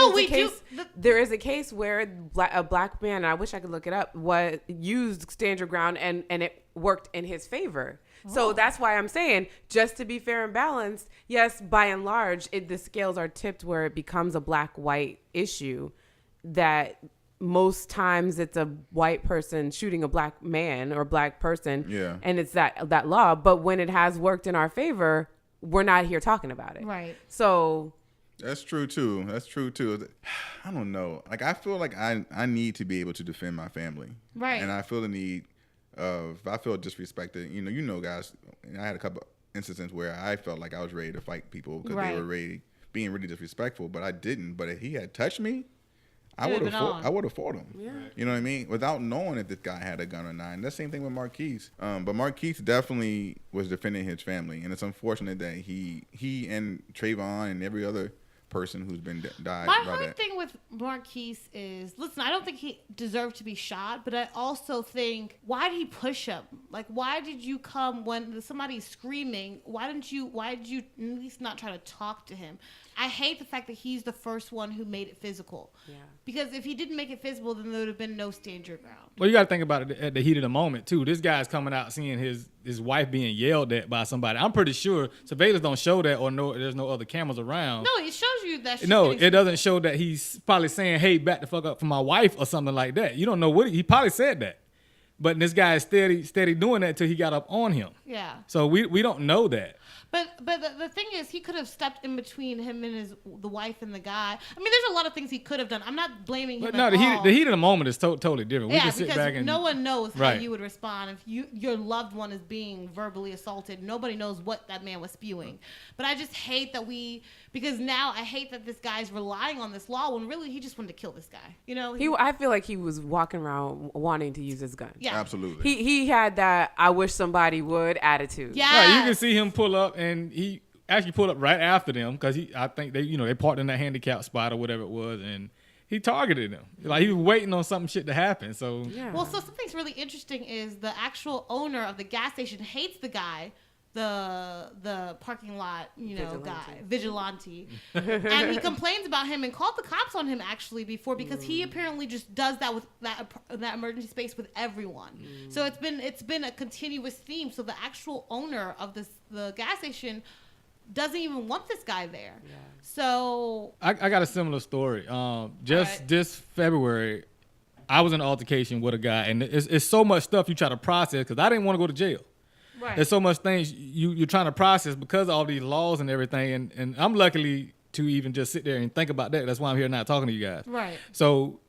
there is a case where a black man, and I wish I could look it up, used stand your ground, and it worked in his favor. So that's why I'm saying, just to be fair and balanced, yes, by and large, the scales are tipped where it becomes a black-white issue, that most times it's a white person shooting a black man or black person, and it's that law. But when it has worked in our favor, we're not here talking about it. Right. So that's true too. I don't know. Like, I feel like I need to be able to defend my family. Right. And I feel the need of, if I feel disrespected, you know, guys, I had a couple instances where I felt like I was ready to fight people because they were being really disrespectful, but I didn't. But if he had touched me, I would have fought him. Yeah. You know what I mean? Without knowing if this guy had a gun or not. And the same thing with Markeis. But Markeis definitely was defending his family, and it's unfortunate that he and Trayvon and every other person who's been died. My hard thing with Markeis is, listen, I don't think he deserved to be shot, but I also think, why did he push him? Like, why did you come when somebody's screaming? Why did you at least not try to talk to him? I hate the fact that he's the first one who made it physical. Yeah. Because if he didn't make it physical, then there would have been no stand your ground. Well, you got to think about it at the heat of the moment, too. This guy's coming out seeing his wife being yelled at by somebody. I'm pretty sure surveillance don't show that, or there's no other cameras around. No, it shows you that. It doesn't show that he's probably saying, hey, back the fuck up for my wife or something like that. You don't know what he probably said that. But this guy is steady doing that until he got up on him. Yeah. So we don't know that. But the thing is, he could have stepped in between him and the wife and the guy. I mean, there's a lot of things he could have done. I'm not blaming him. But the heat of the moment is totally different. Yeah, because no one knows how you would respond if your loved one is being verbally assaulted. Nobody knows what that man was spewing. But I just hate that because now I hate that this guy's relying on this law when really he just wanted to kill this guy. You know, I feel like he was walking around wanting to use his gun. Yeah, absolutely. He had that I wish somebody would attitude. Yeah, right, you can see him pull up, and he actually pulled up right after them because I think they parked in that handicap spot or whatever it was, and he targeted them. Like, he was waiting on some shit to happen. So Well, so something's really interesting is the actual owner of the gas station hates the guy, the parking lot, vigilante. And he complains about him and called the cops on him actually before, because he apparently just does that with that emergency space with everyone. So it's been a continuous theme. So the actual owner of the gas station doesn't even want this guy there. Yeah. So I got a similar story. This February, I was in an altercation with a guy, and it's so much stuff you try to process because I didn't want to go to jail. Right. There's so much things you're trying to process because of all these laws and everything, and I'm lucky to even just sit there and think about that. That's why I'm here now talking to you guys. Right. So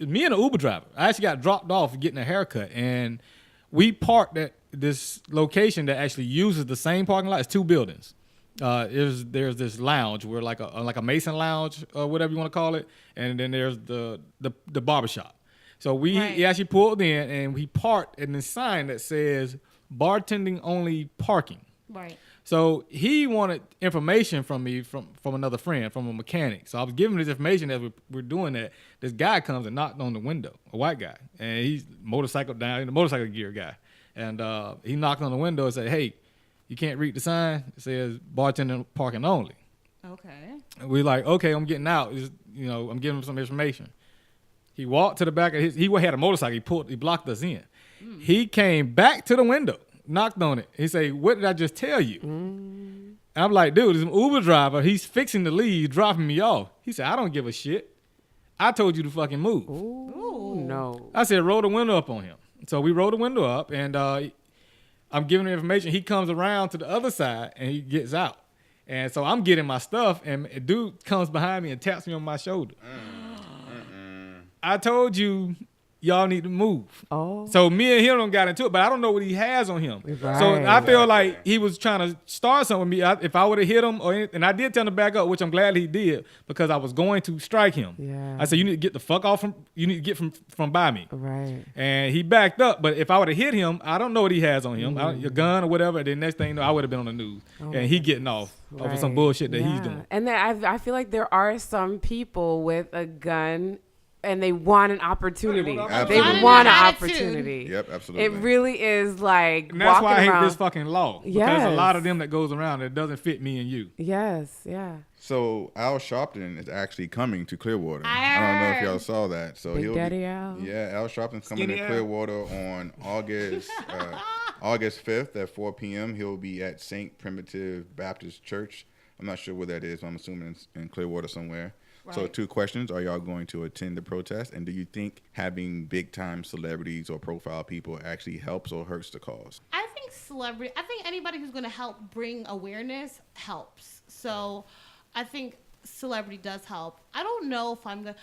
me and an Uber driver, I actually got dropped off getting a haircut, and we parked at this location that actually uses the same parking lot. It's 2 buildings. There's this lounge where like a Mason lounge or whatever you want to call it, and then there's the barbershop. So he actually pulled in and we parked in the sign that says bartending only parking. Right. So he wanted information from me from another friend, from a mechanic. So I was giving him this information as we're doing that. This guy comes and knocked on the window, a white guy, and he's the motorcycle gear guy. And he knocked on the window and said, "Hey, you can't read the sign. It says bartending parking only." Okay. And we're like, "Okay, I'm getting out. I'm giving him some information." He walked to the back of he had a motorcycle. He blocked us in. He came back to the window, knocked on it. He said, "What did I just tell you?" And I'm like, "Dude, this Uber driver. He's fixing to leave, dropping me off." He said, "I don't give a shit. I told you to fucking move." Ooh, no. I said, "Roll the window up on him." So we rolled the window up, and I'm giving him information. He comes around to the other side, and he gets out. And so I'm getting my stuff, and a dude comes behind me and taps me on my shoulder. I told you, y'all need to move. Oh. So me and him don't got into it, but I don't know what he has on him. Right. So I feel like he was trying to start something with me. If I would have hit him, and I did tell him to back up, which I'm glad he did, because I was going to strike him. Yeah. I said, "You need to get the fuck off you need to get from by me." Right. And he backed up, but if I would have hit him, I don't know what he has on him, a gun or whatever. The next thing you know, I would have been on the news, and he getting off over some bullshit that he's doing. And then I feel like there are some people with a gun and they want an opportunity. Absolutely. They want an Attitude. opportunity. Yep, absolutely. It really is like And that's why I hate around. this fucking law. Because a lot of them that goes around that doesn't fit me and you. Yes, yeah. So Al Sharpton is actually coming to Clearwater. I don't know if heard. y'all saw that. So Big he'll Daddy be, Al. Yeah, Al Sharpton's coming Skinny to Al. Clearwater on August 5th at 4 p.m. He'll be at St. Primitive Baptist Church. I'm not sure where that is, but I'm assuming it's in Clearwater somewhere. So Right. 2 questions. Are y'all going to attend the protest? And do you think having big-time celebrities or profile people actually helps or hurts the cause? I think anybody who's going to help bring awareness helps. So I think celebrity does help. I don't know if that's the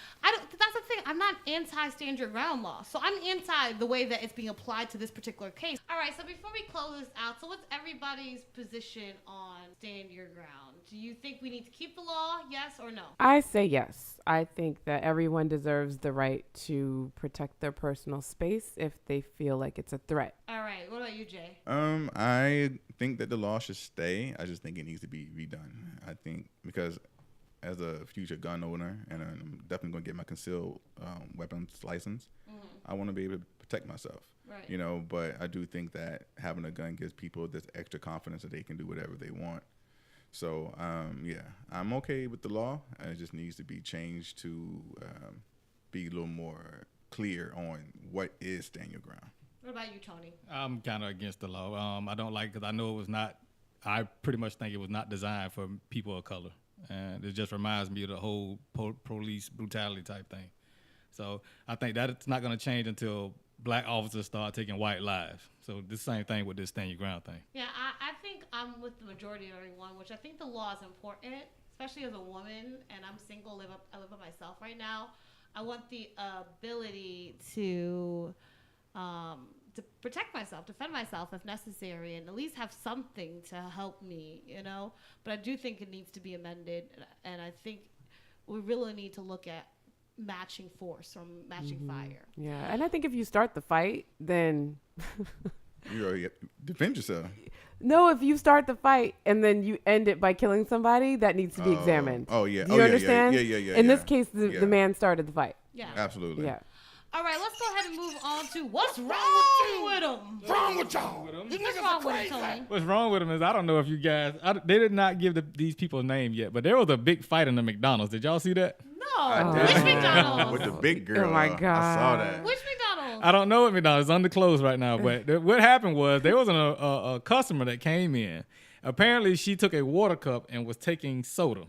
thing. I'm not anti stand your ground law. So I'm anti the way that it's being applied to this particular case. All right. So before we close this out, so what's everybody's position on stand your ground? Do you think we need to keep the law? Yes or no? I say yes. I think that everyone deserves the right to protect their personal space if they feel like it's a threat. All right. What about you, Jay? I think that the law should stay. I just think it needs to be redone. I think because as a future gun owner, and I'm definitely going to get my concealed weapons license, I want to be able to protect myself. Right. But I do think that having a gun gives people this extra confidence that they can do whatever they want. So, I'm okay with the law. It just needs to be changed to be a little more clear on what is stand your ground. What about you, Tony? I'm kind of against the law. I don't like it because I know it was not. I pretty much think it was not designed for people of color, and it just reminds me of the whole police brutality type thing. So I think that it's not going to change until black officers start taking white lives. So the same thing with this stand your ground thing. Yeah, I think I'm with the majority of everyone, which I think the law is important, especially as a woman, and I'm single, I live by myself right now. I want the ability to protect myself, defend myself if necessary, and at least have something to help me, But I do think it needs to be amended, and I think we really need to look at matching force or matching fire. Yeah, and I think if you start the fight, then You already defend yourself. no, if you start the fight and then you end it by killing somebody, that needs to be examined. Oh, yeah. Do you understand? Yeah. In this case, the man started the fight. Yeah. Absolutely. Yeah. All right, let's go ahead and move on to what's wrong with them. Wrong with y'all? What's wrong with him, Tony? What's wrong with them is I don't know if you guys. They did not give these people a name yet, but there was a big fight in the McDonald's. Did y'all see that? No. Which McDonald's? With the big girl. Oh, my I saw God. that. Which McDonald's? I don't know what McDonald's. It's under closed right now. But what happened was there was a customer that came in. Apparently, she took a water cup and was taking soda.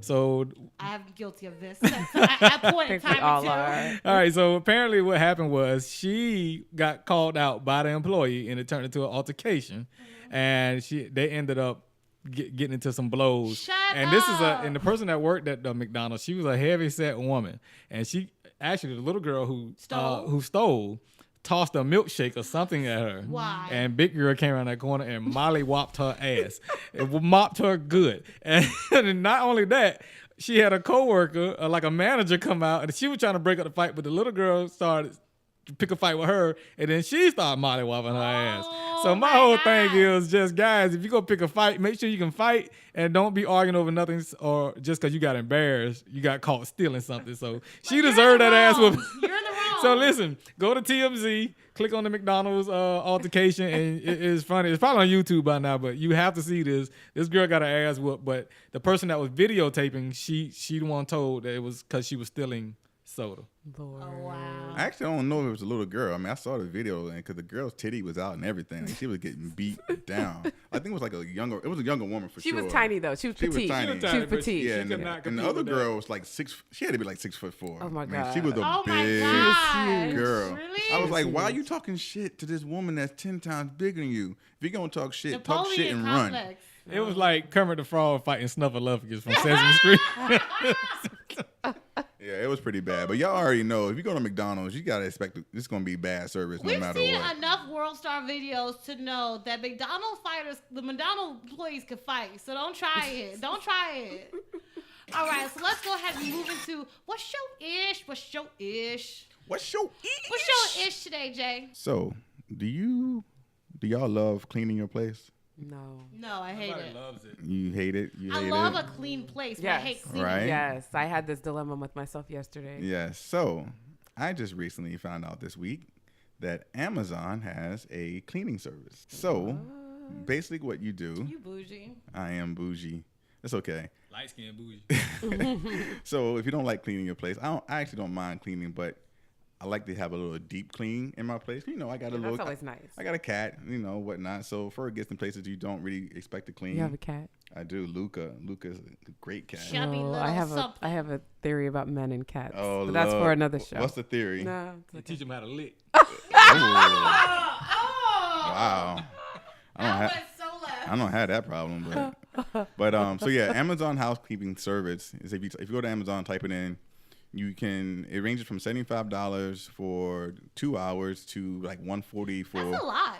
So, I have been guilty of this at point in I think we time all or two. are. all right. So apparently, what happened was she got called out by the employee, and it turned into an altercation, and they ended up getting into some blows. Shut and up. And the person that worked at the McDonald's, she was a heavy set woman, and she actually the little girl who Stole? stole tossed a milkshake or something at her. Why? And big girl came around that corner and Molly whopped her ass. It mopped her good. And not only that, she had a coworker, like a manager, come out, and she was trying to break up the fight, but the little girl started to pick a fight with her, and then she started mollywopping her ass. So my whole thing is just, guys, if you're going to pick a fight, make sure you can fight, and don't be arguing over nothing, or just because you got embarrassed, you got caught stealing something. So she deserved that ass whooping. You're in the wrong. So listen, go to TMZ, click on the McDonald's altercation, and it is funny. It's probably on YouTube by now, but you have to see this. This girl got her ass whooped, but the person that was videotaping, she the one told that it was because she was stealing soda. Lord. Oh, wow. I actually don't know if it was a little girl. I mean, I saw the video because the girl's titty was out and everything. Like, she was getting beat down. I think it was like a younger woman for She sure. was tiny though. She was She was petite. tiny. She was petite. Yeah, She and, could not and compete the other with that. girl was like she had to be like 6'4". Oh, my Man, God. she was a Oh my big God. girl. Really? I was like, why are you talking shit to this woman that's 10 times bigger than you? If you're gonna talk shit, talk shit Napoleon and run. complex. It was like Kermit the Frog fighting Snuffleupagus from Sesame Street. Yeah, it was pretty bad. But y'all already know if you go to McDonald's, you gotta expect it's gonna be bad service no We've matter seen what. enough World Star videos to know that the McDonald's employees can fight. So don't try it. Don't try it. All right, so let's go ahead and move into what's your ish? What's your ish? What's your ish today, Jay? So, do y'all love cleaning your place? No. No, I hate Everybody it. loves it. You hate it? You I hate love it? a clean place, but I Yes. hate cleaning. Right? Yes, I had this dilemma with myself yesterday. Yes. So, I just recently found out this week that Amazon has a cleaning service. So, basically what you do, You bougie. I am bougie. It's okay. Light skin bougie. So, if you don't like cleaning your place, I actually don't mind cleaning, but I like to have a little deep clean in my place. You know, I got a little. That's always nice. I got a cat, you know, whatnot. So for it gets in places you don't really expect to clean. You have a cat? I do. Luca's a great cat. Chubby little I have something. I have a theory about men and cats. Oh, but that's for Lord. another show. What's the theory? No. it's You okay. teach them how to lick. Oh, Oh, wow. that went so left. I don't have that problem, but so yeah, Amazon housekeeping service is if you go to Amazon, type it in, it ranges from $75 for 2 hours to like $140 for. That's a lot.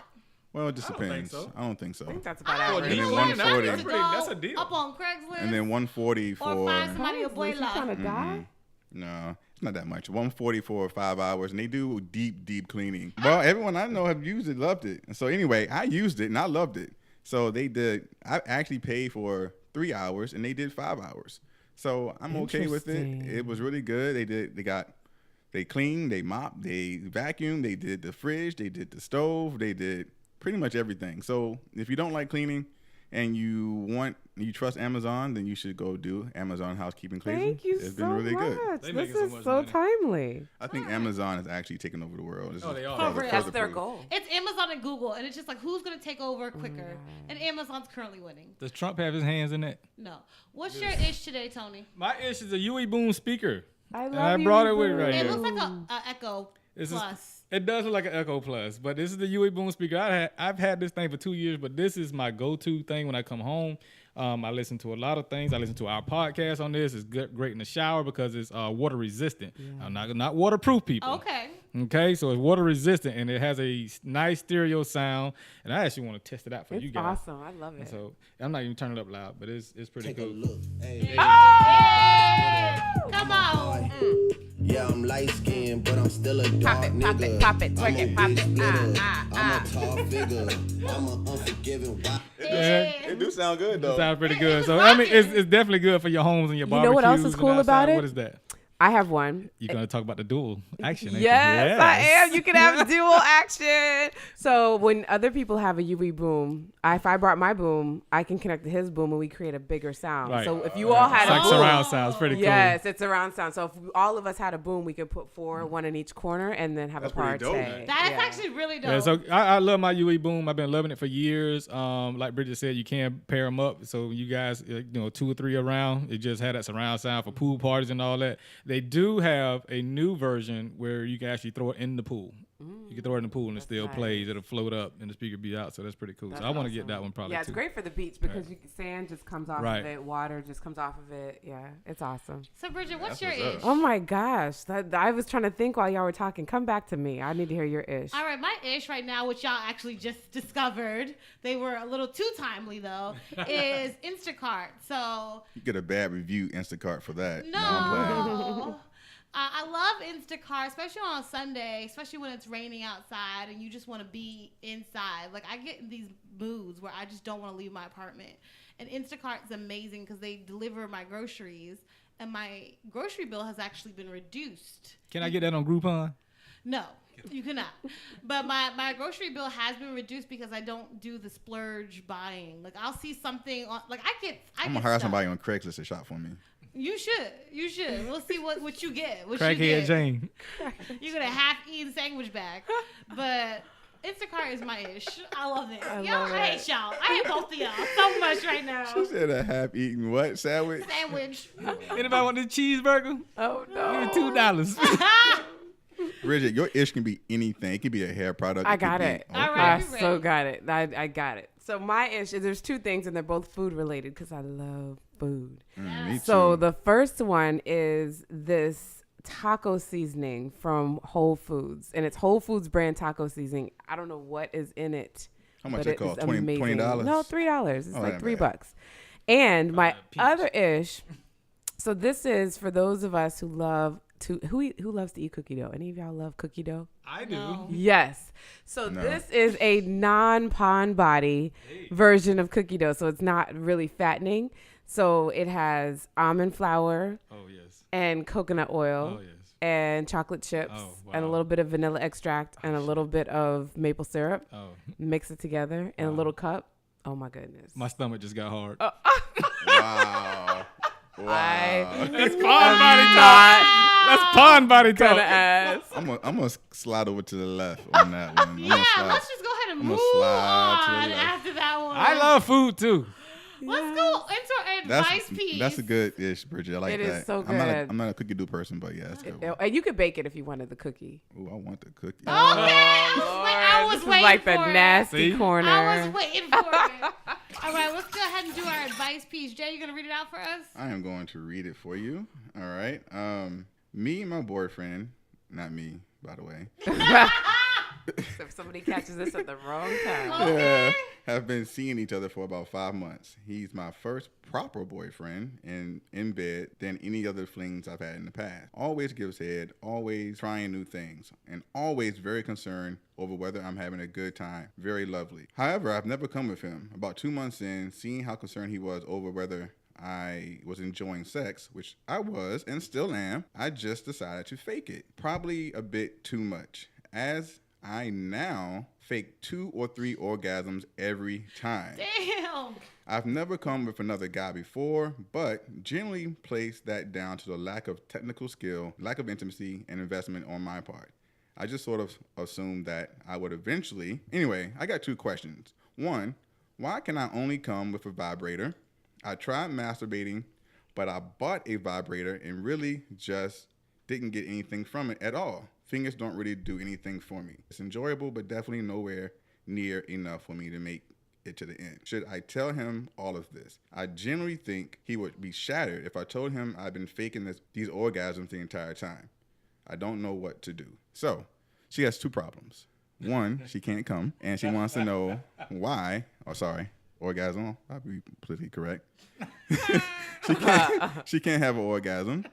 Well, it just I don't think depends. so. I don't think so. I think that's about I Oh, average. And then deep cleaning, 140. that's pretty- that's a deal. Up on Craigslist. And then 140 or for. find somebody You trying abuela. to die? No, it's not that much. 140 for 5 hours, and they do deep cleaning. Well, everyone I know have used it, loved it. And so anyway, I used it and I loved it. So they did. I actually paid for 3 hours, and they did 5 hours. So I'm okay with it. Interesting. It was really good. They cleaned, they mopped, they vacuumed, they did the fridge, they did the stove, they did pretty much everything. So if you don't like cleaning and you trust Amazon, then you should go do Amazon housekeeping cleaning. Thank you It's so been really good. much. They This making so is much so money. timely. I think Amazon is actually taking over the world. This Oh, is they are. further- real. That's further their proof. goal. It's Amazon and Google, and it's just like who's gonna take over quicker? And Amazon's currently winning. Does Trump have his hands in it? No. What's your ish today, Tony? My ish is a Yui Boom speaker. I love And I you, brought it with Boo. right It here. looks like a Echo This is- Plus. It does look like an Echo Plus, but this is the Yui Boom speaker. I've had this thing for 2 years, but this is my go-to thing when I come home. I listen to a lot of things. I listen to our podcast on this. It's great in the shower because it's water resistant. Not waterproof, people. Okay. Okay, so it's water resistant and it has a nice stereo sound. And I actually want to test it out for you It's guys. awesome. I love it. So I'm not even turning it up loud, but it's pretty Take a cool. look. Hey. Hey, come on. Yeah, I'm light skinned, but I'm still a dark it, nigga. pop it, twerk I'm a it, pop big it. splitter. Ah, I'm a tall figure. I'm an unforgiving. It do sound good though. It sounds pretty good. It's So I mean, rocking. it's definitely good for your homes and your You barbecues. know what else is and cool about outside. it? What is that? I have one. You're gonna talk about the dual action. Ain't Yes, you? I am. You can have dual action. So when other people have a UV boom, if I brought my boom, I can connect to his boom and we create a bigger sound. Right. So if you all had It's a like boom, surround sounds pretty cool. yes, it's surround sound. So if all of us had a boom, we could put four, one in each corner, and then have That's a pretty party. dope. That is Yeah. actually really dope. Yeah, so I love my UE boom. I've been loving it for years. Like Bridgette said, you can pair them up. So you guys, 2 or 3 around, it just had that surround sound for pool parties and all that. They do have a new version where you can actually throw it in the pool. You can throw it in the pool and it still plays. It'll float up and the speaker be out. So that's pretty cool. That's so I want to awesome. get that one probably Yeah, it's too. great for the beach because sand just comes off Right. of it. Water just comes off of it. Yeah, it's awesome. So, Bridget, what's your That's what's ish? up. Oh my gosh. I was trying to think while y'all were talking. Come back to me. I need to hear your ish. All right, my ish right now, which y'all actually just discovered, they were a little too timely though, is Instacart. So You get a bad review Instacart for that. I'm playing. no. I love Instacart, especially on Sunday, especially when it's raining outside and you just want to be inside. Like, I get in these moods where I just don't want to leave my apartment. And Instacart's amazing because they deliver my groceries, and my grocery bill has actually been reduced. Can I get that on Groupon? No, you cannot. But my grocery bill has been reduced because I don't do the splurge buying. Like, I'll see something on, like, I'm gonna hire somebody on Craigslist to shop for me. You should. We'll see what you get. What you Crackhead get. Jane. You're gonna half-eaten sandwich bag. But Instacart is my ish. I love it. I hate y'all. I hate both of y'all so much right now. She said a half-eaten what sandwich? Sandwich. Anybody want the cheeseburger? Oh, no. Give me $2. Bridget, your ish can be anything. It could be a hair product. I could got be- it. All I right, we so ready. got it. I got it. So my ish is there's two things and they're both food related because I love food. Me So too. the first one is this taco seasoning from Whole Foods, and it's Whole Foods brand taco seasoning. I don't know what is in it. How much but it cost? is $20? amazing. No, $3. It's Oh, like that $3. bad. And my peach. other ish. So this is for those of us who love who loves to eat cookie dough. Any of y'all love cookie dough? I do. No. Yes. So No. this is a non-pond body version of cookie dough. So it's not really fattening. So it has almond flour Oh, yes. and coconut oil Oh, yes. and chocolate chips Oh, and a wow. little bit of vanilla extract and a little bit of maple syrup. Oh, Mix it together in a Wow. little cup. Oh my goodness. my stomach just got hard. Wow. Wow. That's pond body talk. That's pond body Gonna talk. ask. I'm gonna slide over to the left on that one. I'm Yeah, gonna slide. let's just go ahead and I'm move gonna slide to the on left. after that one. I love food too. Let's go into our advice piece. That's a good ish, Bridget. I like It that. is so I'm good. not a cookie dough person, but yeah, it's good. And you could bake it if you wanted the cookie. Ooh, I want the cookie. Okay, I was This is waiting like the for it. nasty See? corner. I was waiting for it. All right, let's go ahead and do our advice piece. Jay, you gonna read it out for us? I am going to read it for you. All right. Me and my boyfriend, not me, by the way, So if somebody catches this at the wrong time. Okay. have been seeing each other for about 5 months. He's my first proper boyfriend and in bed than any other flings I've had in the past. Always gives head, always trying new things, and always very concerned over whether I'm having a good time. Very lovely. However, I've never come with him. About 2 months in, seeing how concerned he was over whether I was enjoying sex, which I was and still am, I just decided to fake it. Probably a bit too much, as I now fake 2 or 3 orgasms every time. Damn. I've never come with another guy before, but generally place that down to the lack of technical skill, lack of intimacy, and investment on my part. I just sort of assumed that I would eventually. Anyway, I got 2 questions. 1, why can I only come with a vibrator? I tried masturbating, but I bought a vibrator and really just didn't get anything from it at all. Fingers don't really do anything for me. It's enjoyable, but definitely nowhere near enough for me to make it to the end. Should I tell him all of this? I generally think he would be shattered if I told him I've been faking these orgasms the entire time. I don't know what to do. So, she has 2 problems. 1, she can't come, and she wants to know why. Oh, sorry, orgasm. I'll be politically correct. She can't have an orgasm,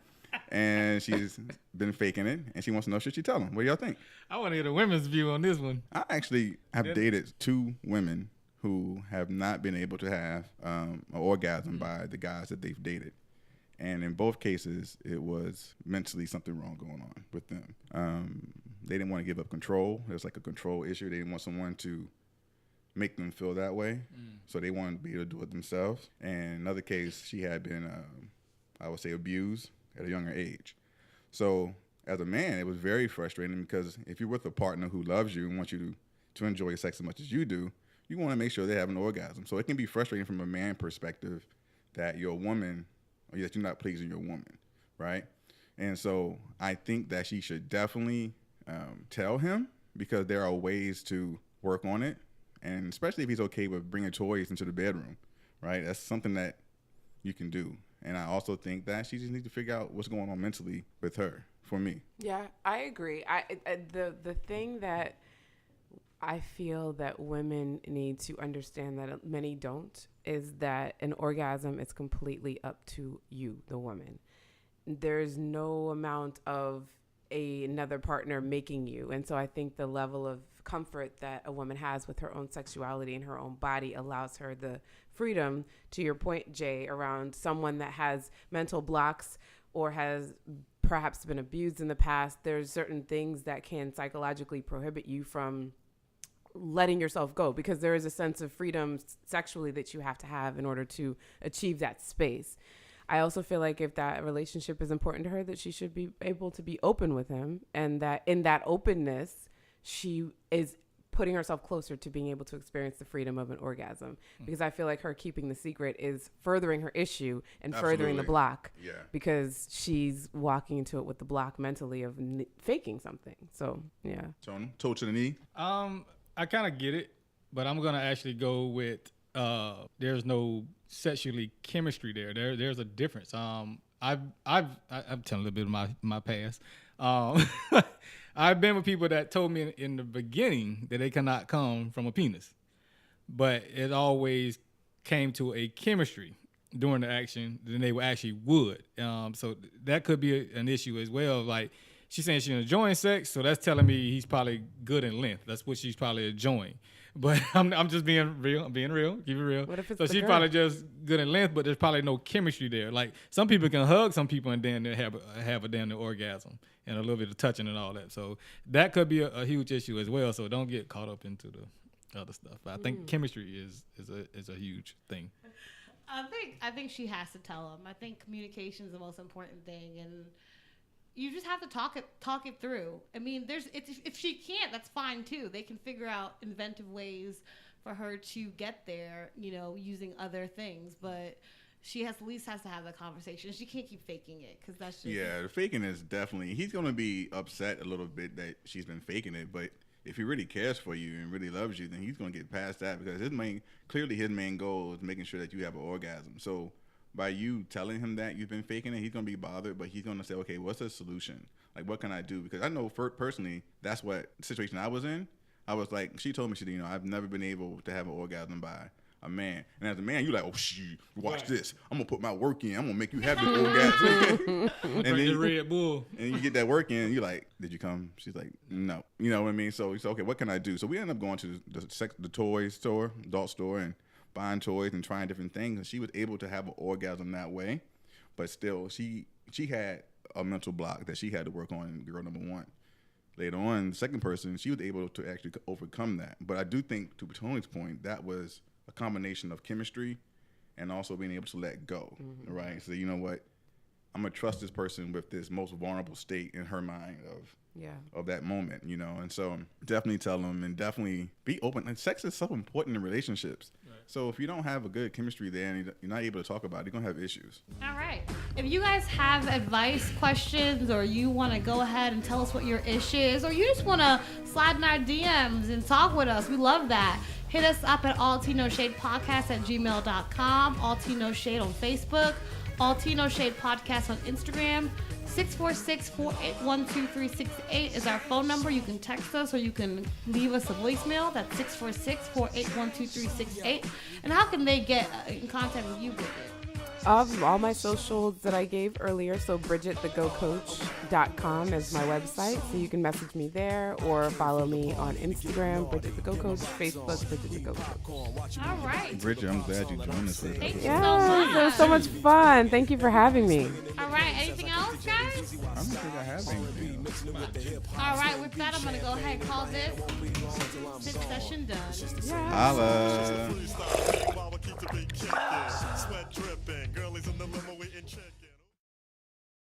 and she's been faking it, and she wants to know, should she tell him? What do y'all think? I want to hear the women's view on this one. I actually have dated 2 women who have not been able to have an orgasm by the guys that they've dated. And in both cases, it was mentally something wrong going on with them. They didn't want to give up control. It was like a control issue. They didn't want someone to make them feel that way. So they wanted to be able to do it themselves. And another case, she had been, I would say, abused at a younger age. So as a man, it was very frustrating because if you're with a partner who loves you and wants you to enjoy sex as much as you do, you want to make sure they have an orgasm. So it can be frustrating from a man perspective that you're a woman, or that you're not pleasing your woman, right? And so I think that she should definitely tell him, because there are ways to work on it. And especially if he's okay with bringing toys into the bedroom, right? That's something that you can do. And I also think that she just needs to figure out what's going on mentally with her, for me. Yeah, I agree. The thing that I feel that women need to understand that many don't is that an orgasm is completely up to you, the woman. There's no amount of another partner making you. And so I think the level of comfort that a woman has with her own sexuality and her own body allows her the freedom, to your point, Jay, around someone that has mental blocks or has perhaps been abused in the past. There's certain things that can psychologically prohibit you from letting yourself go, because there is a sense of freedom sexually that you have to have in order to achieve that space. I also feel like if that relationship is important to her, that she should be able to be open with him, and that in that openness, she is putting herself closer to being able to experience the freedom of an orgasm. Because I feel like her keeping the secret is furthering her issue and furthering the block. Yeah. Because she's walking into it with the block mentally of faking something. So, yeah. Tony, toe to the knee. I kind of get it, but I'm gonna actually go with there's no sexually chemistry there. There's a difference. I'm telling a little bit of my past. I've been with people that told me in the beginning that they cannot come from a penis, but it always came to a chemistry during the action, then they actually would. So that could be an issue as well. Like, she's saying she's enjoying sex, so that's telling me he's probably good in length. That's what she's probably enjoying. But I'm just being real. I'm being real. Keep it real. What if it's so she's probably just good in length, but there's probably no chemistry there. Like, some people can hug some people and then they have a damn near orgasm and a little bit of touching and all that. So that could be a huge issue as well. So don't get caught up into the other stuff. But I think chemistry is a huge thing. I think she has to tell him. I think communication is the most important thing, and you just have to talk it through. I mean, if she can't, that's fine too. They can figure out inventive ways for her to get there, using other things. But she at least has to have the conversation. She can't keep faking it, because that's just... Yeah, the faking is definitely... He's going to be upset a little bit that she's been faking it, but if he really cares for you and really loves you, then he's going to get past that, because his main goal is making sure that you have an orgasm. So by you telling him that you've been faking it, he's going to be bothered, but he's going to say, okay, what's the solution? Like, what can I do? Because I know personally, that's what situation I was in. I was like, she told me, I've never been able to have an orgasm by a man. And as a man, you're like, oh, shit, watch this. I'm going to put my work in. I'm going to make you have the orgasm. And then the Red Bull. And you get that work in, you're like, did you come? She's like, no. You know what I mean? So he said, okay, what can I do? So we ended up going to the toy store, adult store, and buying toys and trying different things. And she was able to have an orgasm that way. But still, she had a mental block that she had to work on, girl number one. Later on, the second person, she was able to actually overcome that. But I do think, to Tony's point, that was a combination of chemistry and also being able to let go, right? So, you know what? I'm going to trust this person with this most vulnerable state in her mind of that moment, And so definitely tell them, and definitely be open. And sex is so important in relationships. Right. So if you don't have a good chemistry there and you're not able to talk about it, you're going to have issues. All right. If you guys have advice, questions, or you want to go ahead and tell us what your issue is, or you just want to slide in our DMs and talk with us, we love that. Hit us up at alltinoshadepodcast@gmail.com, All Tino Shade on Facebook, All Tino Shade Podcast on Instagram. 646-481-2368 is our phone number. You can text us or you can leave us a voicemail. That's 646-481-2368. And how can they get in contact with you, Bridgette? All my socials that I gave earlier, so BridgetTheGoCoach.com is my website, so you can message me there or follow me on Instagram, Bridgette the Go Coach, Facebook, Bridgette the Go Coach. All right. Bridgette, I'm glad you joined us. Thank you Yes, so much. it was so much fun. Thank you for having me. All right. Anything else, guys? I don't think I have anything. All right. With that, I'm going to go ahead and call this session done. Holla.